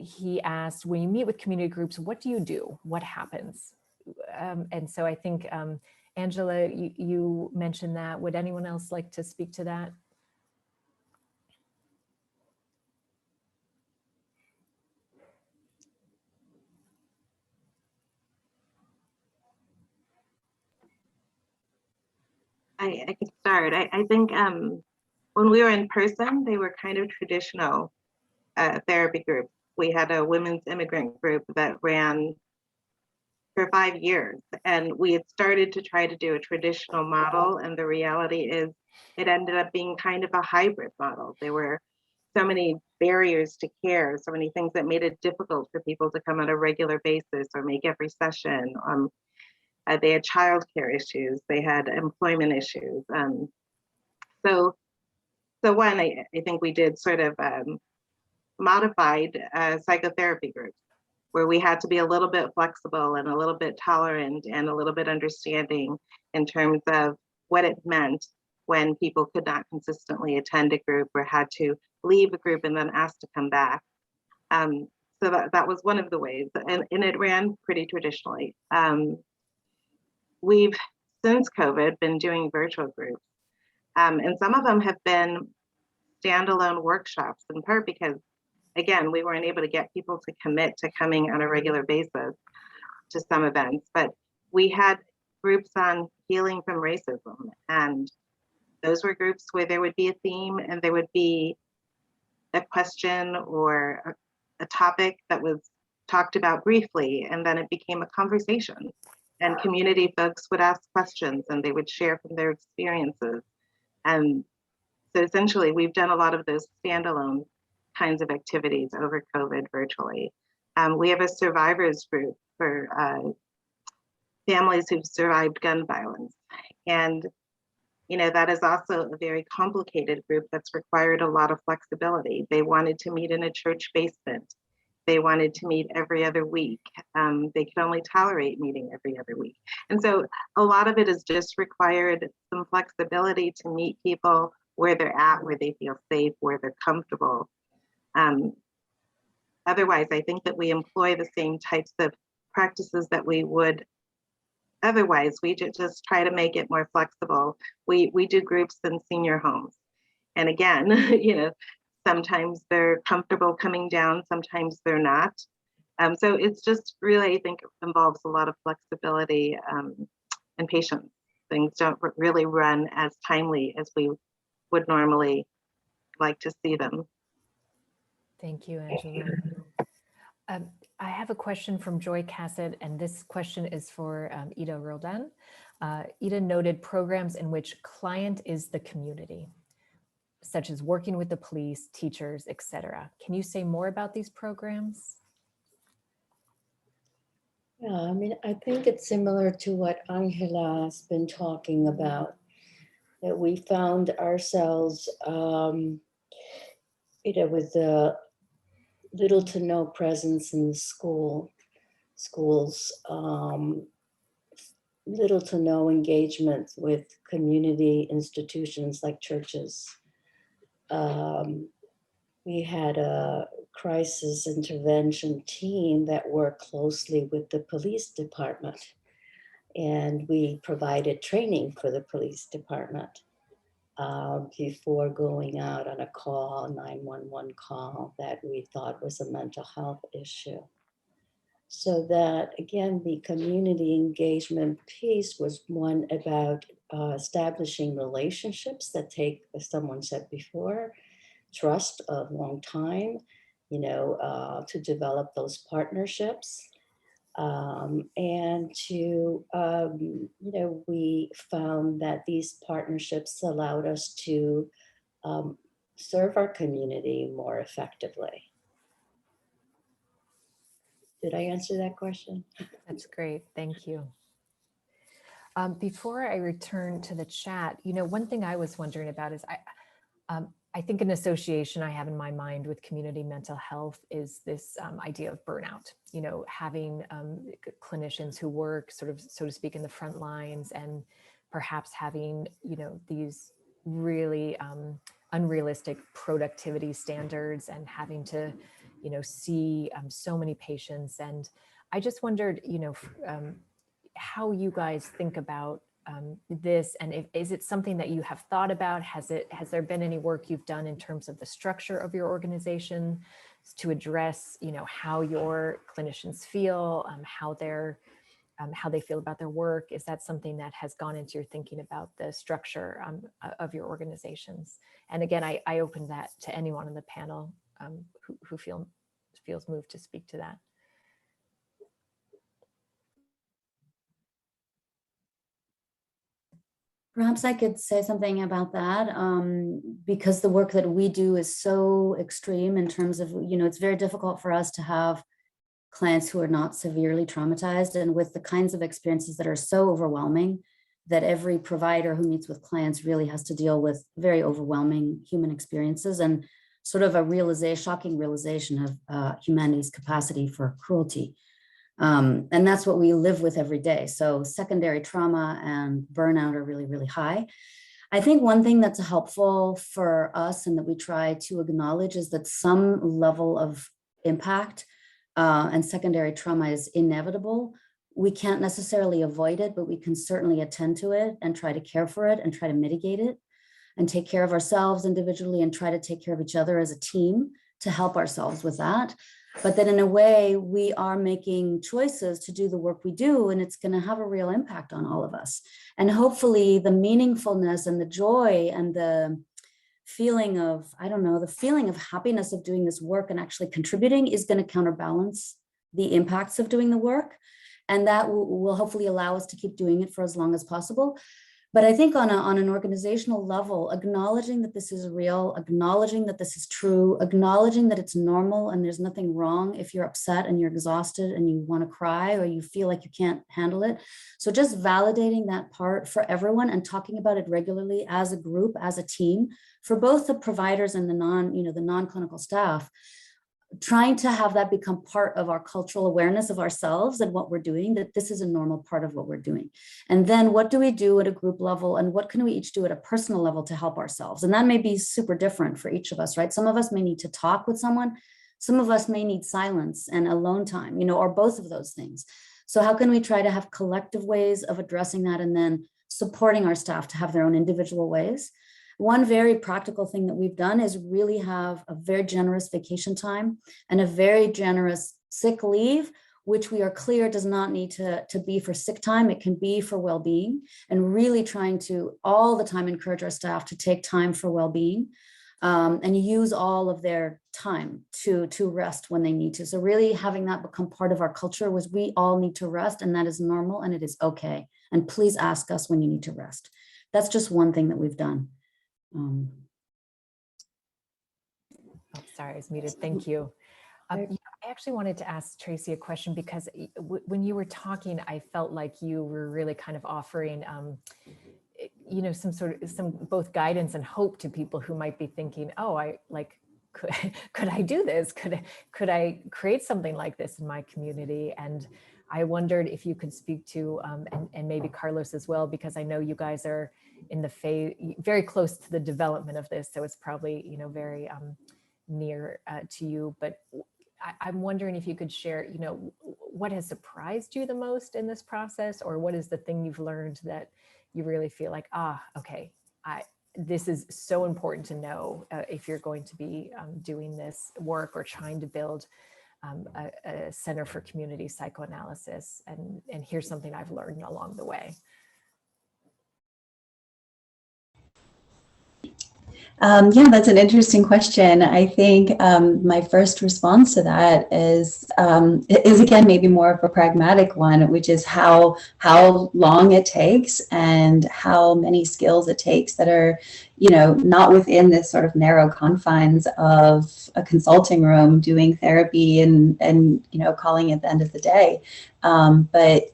he asked, when you meet with community groups, what do you do? What happens? And so I think, Angela, you mentioned that. Would anyone else like to speak to that? I could start. I think when we were in person, they were kind of traditional therapy groups. We had a women's immigrant group that ran for 5 years, and we had started to try to do a traditional model, and the reality is it ended up being kind of a hybrid model. There were so many barriers to care, so many things that made it difficult for people to come on a regular basis or make every session. They had childcare issues, they had employment issues. So one, I think we did sort of modified psychotherapy groups where we had to be a little bit flexible and a little bit tolerant and a little bit understanding in terms of what it meant when people could not consistently attend a group or had to leave a group and then ask to come back. So that was one of the ways, and it ran pretty traditionally. We've, since COVID, been doing virtual groups, and some of them have been standalone workshops, in part because, again, we weren't able to get people to commit to coming on a regular basis to some events, but we had groups on healing from racism, and those were groups where there would be a theme and there would be a question or a topic that was talked about briefly, and then it became a conversation, and community folks would ask questions and they would share from their experiences. And so essentially we've done a lot of those standalone kinds of activities over COVID virtually. We have a survivors group for families who've survived gun violence. And that is also a very complicated group that's required a lot of flexibility. They wanted to meet in a church basement. They wanted to meet every other week. They could only tolerate meeting every other week. And so a lot of it is just required some flexibility to meet people where they're at, where they feel safe, where they're comfortable. Otherwise, I think that we employ the same types of practices that we would otherwise. We just try to make it more flexible. We do groups in senior homes. And again, sometimes they're comfortable coming down, sometimes they're not. So it's just really, I think, involves a lot of flexibility and patience. Things don't really run as timely as we would normally like to see them. Thank you, Angela. I have a question from Joy Cassett, and this question is for Ida Roldán. Ida noted programs in which client is the community, such as working with the police, teachers, etc. Can you say more about these programs? Yeah, I think it's similar to what Angela's been talking about, that we found ourselves, with the little to no presence in the schools, little to no engagement with community institutions like churches. We had a crisis intervention team that worked closely with the police department, and we provided training for the police department before going out on a call, 911 call that we thought was a mental health issue. So that, again, the community engagement piece was one about establishing relationships that take, as someone said before, trust of long time, to develop those partnerships. And to, we found that these partnerships allowed us to serve our community more effectively. Did I answer that question? That's great, thank you. Before I return to the chat, one thing I was wondering about is I think an association I have in my mind with community mental health is this idea of burnout, having clinicians who work sort of, so to speak, in the front lines, and perhaps having, these really unrealistic productivity standards and having to, see so many patients. And I just wondered, how you guys think about this, and is it something that you have thought about? Has there been any work you've done in terms of the structure of your organization to address, how your clinicians feel, how they feel about their work? Is that something that has gone into your thinking about the structure of your organizations? And again, I open that to anyone on the panel who feels moved to speak to that. Perhaps I could say something about that, because the work that we do is so extreme in terms of, it's very difficult for us to have clients who are not severely traumatized, and with the kinds of experiences that are so overwhelming that every provider who meets with clients really has to deal with very overwhelming human experiences. And sort of a shocking realization of humanity's capacity for cruelty. And that's what we live with every day. So secondary trauma and burnout are really, really high. I think one thing that's helpful for us and that we try to acknowledge is that some level of impact and secondary trauma is inevitable. We can't necessarily avoid it, but we can certainly attend to it and try to care for it and try to mitigate it and take care of ourselves individually and try to take care of each other as a team to help ourselves with that. But that in a way, we are making choices to do the work we do, and it's going to have a real impact on all of us. And hopefully the meaningfulness and the joy and the feeling of, I don't know, the feeling of happiness of doing this work and actually contributing is going to counterbalance the impacts of doing the work. And that will hopefully allow us to keep doing it for as long as possible. But I think on an organizational level, acknowledging that this is real, acknowledging that this is true, acknowledging that it's normal and there's nothing wrong if you're upset and you're exhausted and you want to cry or you feel like you can't handle it. So just validating that part for everyone and talking about it regularly as a group, as a team, for both the providers and the non-clinical staff, trying to have that become part of our cultural awareness of ourselves and what we're doing, that this is a normal part of what we're doing. And then what do we do at a group level and what can we each do at a personal level to help ourselves? And that may be super different for each of us, right? Some of us may need to talk with someone. Some of us may need silence and alone time, or both of those things. So how can we try to have collective ways of addressing that and then supporting our staff to have their own individual ways? One very practical thing that we've done is really have a very generous vacation time and a very generous sick leave, which we are clear does not need to be for sick time. It can be for well-being, and really trying to all the time encourage our staff to take time for well-being and use all of their time to rest when they need to. So really having that become part of our culture was we all need to rest, and that is normal and it is okay. And please ask us when you need to rest. That's just one thing that we've done. Sorry, I was muted. Thank you. I actually wanted to ask Tracy a question because when you were talking, I felt like you were really kind of offering, some both guidance and hope to people who might be thinking, oh, could I do this? Could I create something like this in my community? And I wondered if you could speak to, and maybe Carlos as well, because I know you guys are in the phase, very close to the development of this. So it's probably, very near to you, but I'm wondering if you could share, what has surprised you the most in this process, or what is the thing you've learned that you really feel like, okay, this is so important to know if you're going to be doing this work or trying to build a center for community psychoanalysis, and here's something I've learned along the way. Yeah, that's an interesting question. I think my first response to that is again maybe more of a pragmatic one, which is how long it takes and how many skills it takes that are, not within this sort of narrow confines of a consulting room doing therapy and calling it at the end of the day, but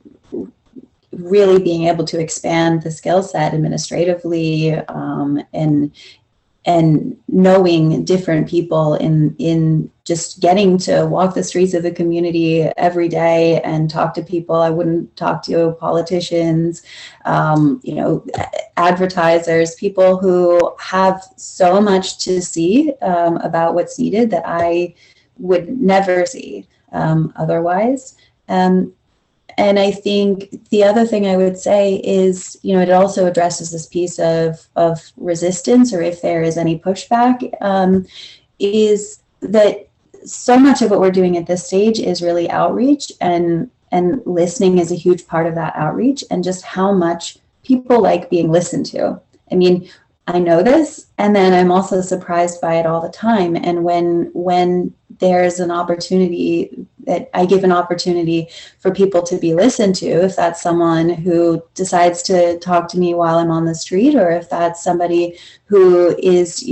really being able to expand the skill set administratively and knowing different people in just getting to walk the streets of the community every day and talk to people. I wouldn't talk to politicians, advertisers, people who have so much to see about what's needed that I would never see otherwise. And I think the other thing I would say is, it also addresses this piece of resistance, or if there is any pushback, is that so much of what we're doing at this stage is really outreach, and listening is a huge part of that outreach, and just how much people like being listened to. I mean, I know this, and then I'm also surprised by it all the time. And when there's an opportunity that I give an opportunity for people to be listened to, if that's someone who decides to talk to me while I'm on the street, or if that's somebody who is,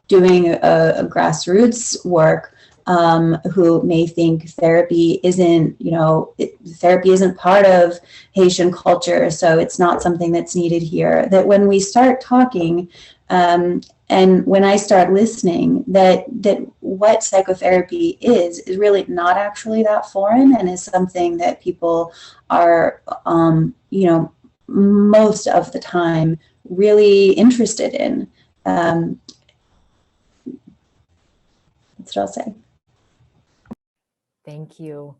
doing a grassroots work, who may think therapy isn't part of Haitian culture, so it's not something that's needed here. That when we start talking, And when I start listening, that what psychotherapy is really not actually that foreign, and is something that people are, most of the time really interested in. That's what I'll say. Thank you.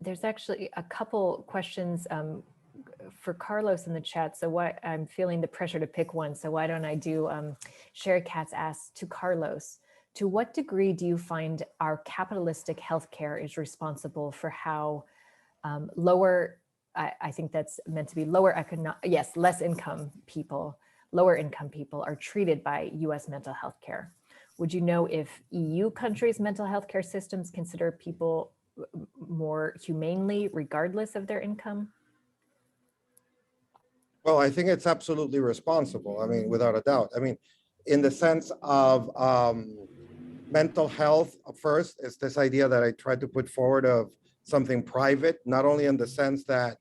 There's actually a couple questions for Carlos in the chat. So I'm feeling the pressure to pick one. So why don't I do, Sherry Katz asks, to Carlos, to what degree do you find our capitalistic healthcare is responsible for how lower, I think that's meant to be less income people, lower income people are treated by US mental health care? Would you know if EU countries' mental health care systems consider people more humanely regardless of their income? Well, I think it's absolutely responsible. I mean, without a doubt. I mean, in the sense of mental health, first, is this idea that I tried to put forward of something private, not only in the sense that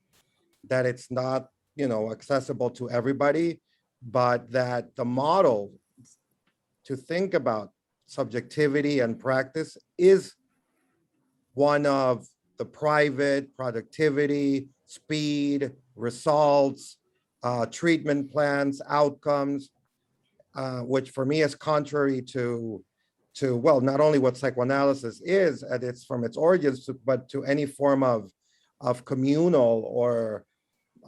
it's not, accessible to everybody, but that the model to think about subjectivity and practice is one of the private productivity, speed, results, treatment plans, outcomes, which for me is contrary to well, not only what psychoanalysis is at its from its origins, but to any form of communal or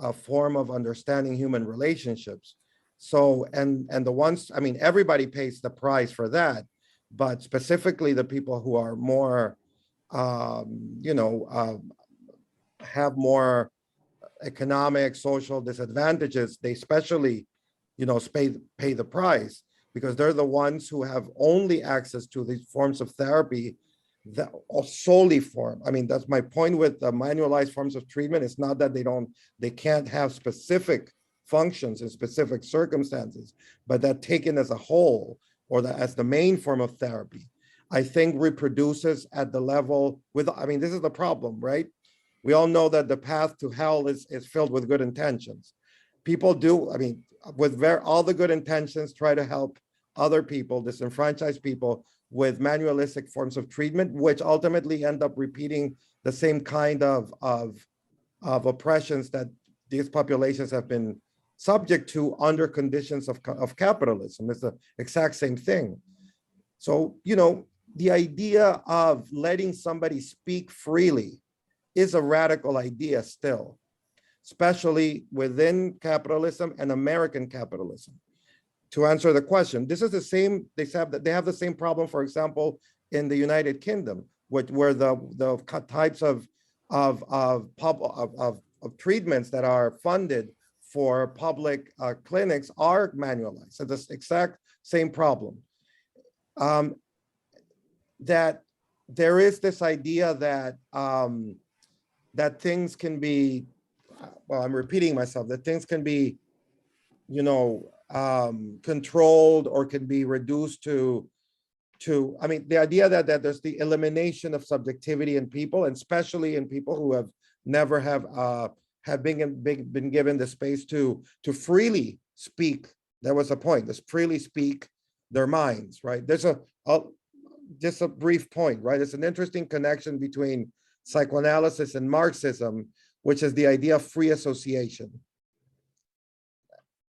a form of understanding human relationships. So, and the ones, I mean, everybody pays the price for that, but specifically the people who are more, have more economic, social disadvantages, they especially, pay the price, because they're the ones who have only access to these forms of therapy that are solely form. I mean, that's my point with the manualized forms of treatment. It's not that they can't have specific functions in specific circumstances, but that taken as a whole, or as the main form of therapy, I think reproduces at the level this is the problem, right? We all know that the path to hell is filled with good intentions. People do, with all the good intentions, try to help other people, disenfranchised people, with manualistic forms of treatment, which ultimately end up repeating the same kind of oppressions that these populations have been subject to under conditions of capitalism. It's the exact same thing. So, the idea of letting somebody speak freely is a radical idea still, especially within capitalism and American capitalism. To answer the question, this is the same, they have the same problem, for example, in the United Kingdom, where the types of treatments that are funded for public clinics are manualized. So the exact same problem. That there is this idea that that things can be, well, I'm repeating myself, that things can be, controlled or can be reduced to the idea that there's the elimination of subjectivity in people, and especially in people who have never have been given the space to freely speak. There was a point, this freely speak their minds, right? There's just a brief point, right? It's an interesting connection between psychoanalysis and Marxism, which is the idea of free association,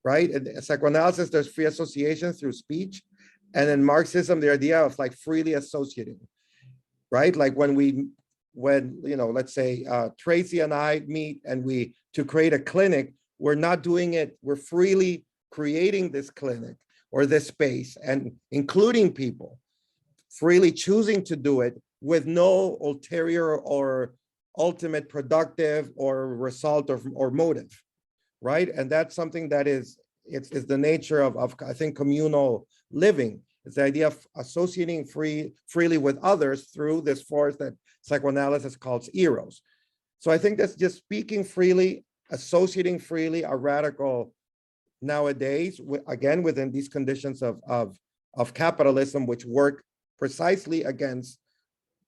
right? In psychoanalysis, there's free association through speech. And in Marxism, the idea of freely associating, right? Like when let's say Tracy and I meet and to create a clinic, we're not doing it, we're freely creating this clinic or this space and including people, freely choosing to do it with no ulterior or ultimate productive or result or motive, right? And that's something that it's the nature of I think communal living. It's the idea of associating freely with others through this force that psychoanalysis calls eros. So I think that's just speaking freely, associating freely are radical nowadays, again, within these conditions of capitalism, which work precisely against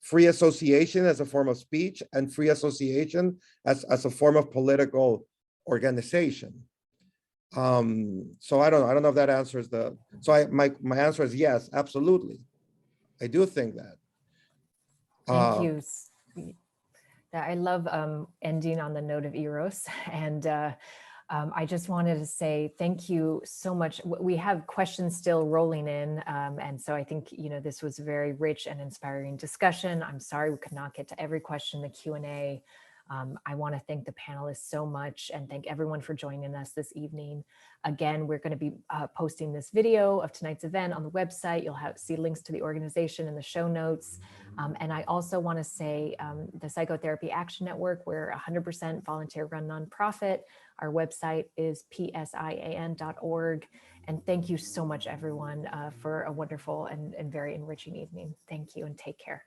free association as a form of speech and free association as a form of political organization. So I don't know if that answers the, so my answer is yes, absolutely. I do think that. Thank you. I love ending on the note of Eros. And I just wanted to say thank you so much. We have questions still rolling in. And so I think, this was a very rich and inspiring discussion. I'm sorry we could not get to every question in the Q&A. I want to thank the panelists so much and thank everyone for joining us this evening. Again, we're going to be posting this video of tonight's event on the website. You'll see links to the organization in the show notes. And I also want to say the Psychotherapy Action Network, we're a 100% volunteer run nonprofit. Our website is PsiAN.org. And thank you so much, everyone, for a wonderful and very enriching evening. Thank you and take care.